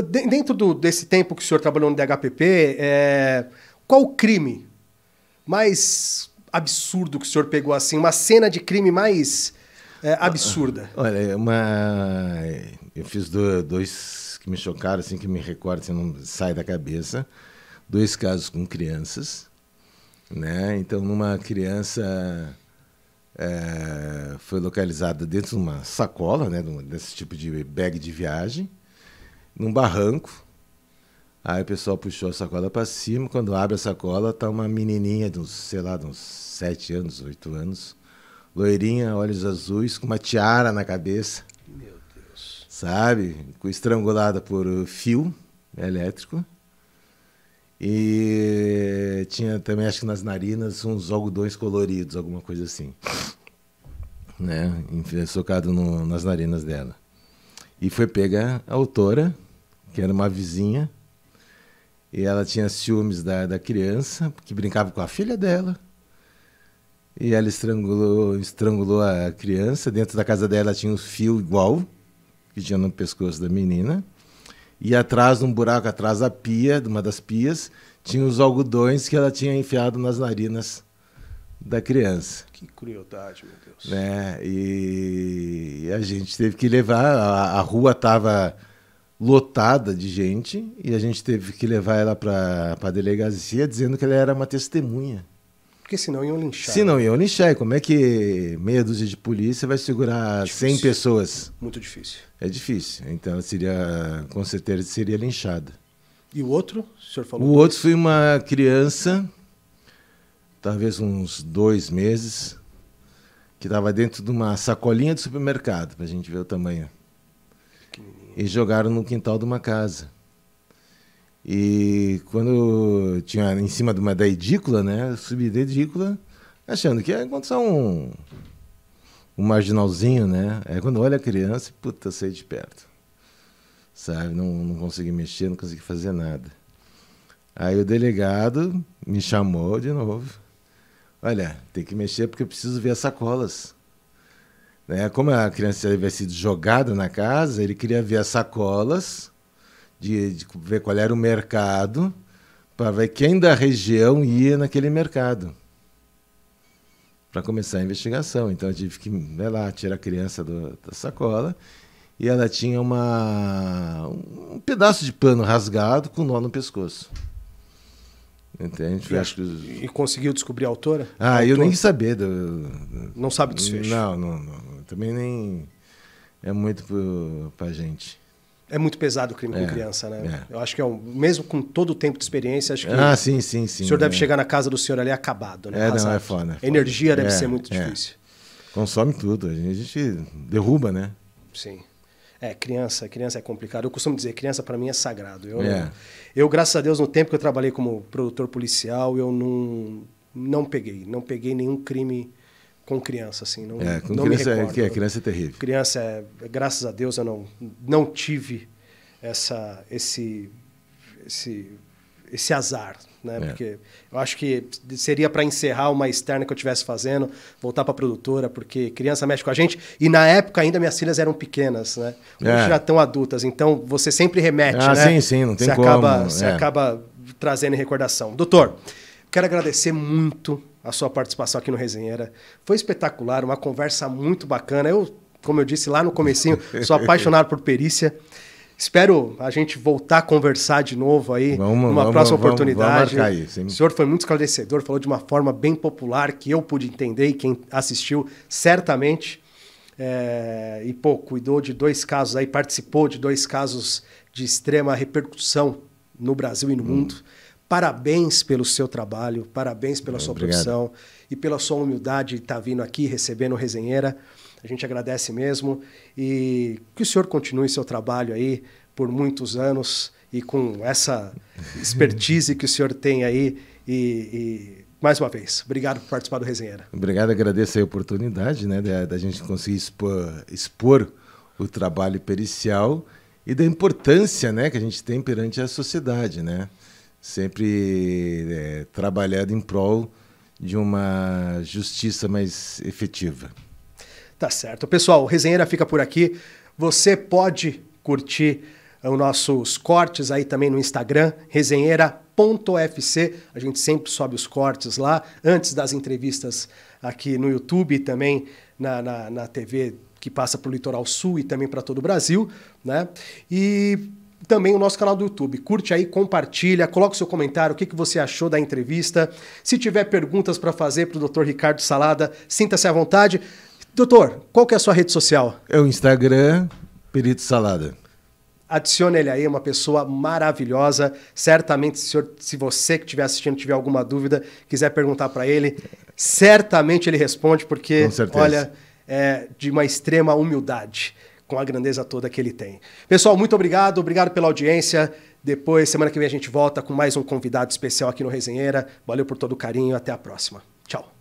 Dentro desse tempo que o senhor trabalhou no DHPP, qual o crime mais absurdo que o senhor pegou assim? Uma cena de crime mais absurda? Olha, eu fiz 2 que me chocaram, assim, que me recordo, assim, não sai da cabeça. 2 casos com crianças, né? Então, numa criança... foi localizada dentro de uma sacola, né, desse tipo de bag de viagem, num barranco. Aí o pessoal puxou a sacola para cima. Quando abre a sacola, tá uma menininha de uns 7 anos, 8 anos, loirinha, olhos azuis, com uma tiara na cabeça. Meu Deus. Sabe? Estrangulada por fio elétrico. E tinha também, acho que nas narinas, uns algodões coloridos, alguma coisa assim. Né? Socado nas narinas dela. E foi pega a autora, que era uma vizinha, e ela tinha ciúmes da criança, que brincava com a filha dela. E ela estrangulou a criança. Dentro da casa dela tinha um fio igual, que tinha no pescoço da menina. E atrás, num buraco atrás da pia, de uma das pias, tinha os algodões que ela tinha enfiado nas narinas da criança. Que crueldade, meu Deus. Né? E a gente teve que levar, a rua estava lotada de gente, e a gente teve que levar ela para a delegacia, dizendo que ela era uma testemunha. Porque senão iam linchar. Se não iam linchar, e como é que meia dúzia de polícia vai segurar Difícil. 100 pessoas? Muito difícil. É difícil. Então, seria, com certeza, seria linchada. E o outro? O senhor falou? O outro foi uma criança, talvez uns 2 meses, que estava dentro de uma sacolinha de supermercado, para a gente ver o tamanho. E jogaram no quintal de uma casa. E quando tinha em cima da edícula, né? Eu subi da edícula, achando que ia encontrar um marginalzinho, né? Aí quando olha a criança, puta, saí de perto. Sabe? Não consegui mexer, não consegui fazer nada. Aí o delegado me chamou de novo. Olha, tem que mexer porque eu preciso ver as sacolas. Né? Como a criança havia sido jogada na casa, ele queria ver as sacolas, de ver qual era o mercado, para ver quem da região ia naquele mercado, para começar a investigação. Então eu tive que ir lá, tirar a criança da sacola, e ela tinha um pedaço de pano rasgado com nó no pescoço. Entende? E conseguiu descobrir a autora? Eu nem quis saber. Não sabe desfecho? Não. Também nem é muito pra gente. É muito pesado o crime com criança, né? Eu acho que mesmo com todo o tempo de experiência, acho que sim. O senhor deve chegar na casa do senhor ali acabado, né? Não, é foda. A energia deve ser muito difícil. Consome tudo, a gente derruba, né? Sim. Criança é complicado. Eu costumo dizer, criança para mim é sagrado. Eu, graças a Deus, no tempo que eu trabalhei como produtor policial, eu não peguei nenhum crime com criança, assim. Não me recordo. Criança é terrível. Criança, graças a Deus, eu não tive esse azar, né? Porque eu acho que seria para encerrar uma externa que eu estivesse fazendo, voltar para a produtora, porque criança mexe com a gente. E na época ainda minhas filhas eram pequenas, né? Hoje já estão adultas, então você sempre remete, né? Sim, não tem Você acaba trazendo em recordação. Doutor, quero agradecer muito a sua participação aqui no Resenheira. Foi espetacular, uma conversa muito bacana. Como eu disse lá no comecinho, sou apaixonado por perícia. Espero a gente voltar a conversar de novo aí numa próxima oportunidade. Vamos marcar aí, sim. O senhor foi muito esclarecedor, falou de uma forma bem popular que eu pude entender e quem assistiu certamente. Cuidou de 2 casos aí, participou de 2 casos de extrema repercussão no Brasil e no mundo. Parabéns pelo seu trabalho, parabéns pela sua profissão e pela sua humildade de estar vindo aqui, recebendo o Resenheira. A gente agradece mesmo e que o senhor continue seu trabalho aí por muitos anos e com essa expertise que o senhor tem aí. E mais uma vez, obrigado por participar do Resenheira. Obrigado, agradeço a oportunidade, né, da gente conseguir expor o trabalho pericial e da importância, né, que a gente tem perante a sociedade, né? Sempre trabalhado em prol de uma justiça mais efetiva. Tá certo. Pessoal, o Resenheira fica por aqui. Você pode curtir os nossos cortes aí também no Instagram, resenheira.fc. A gente sempre sobe os cortes lá, antes das entrevistas aqui no YouTube e também na TV que passa para o Litoral Sul e também para todo o Brasil, né? E também o nosso canal do YouTube. Curte aí, compartilha, coloca o seu comentário, o que você achou da entrevista. Se tiver perguntas para fazer para o Dr. Ricardo Salada, sinta-se à vontade. Doutor, qual que é a sua rede social? É o Instagram, Perito Salada. Adicione ele aí, é uma pessoa maravilhosa. Certamente, se você que estiver assistindo tiver alguma dúvida, quiser perguntar para ele, certamente ele responde, porque, olha, é de uma extrema humildade, com a grandeza toda que ele tem. Pessoal, muito obrigado pela audiência. Depois, semana que vem, a gente volta com mais um convidado especial aqui no Resenheira. Valeu por todo o carinho, até a próxima. Tchau.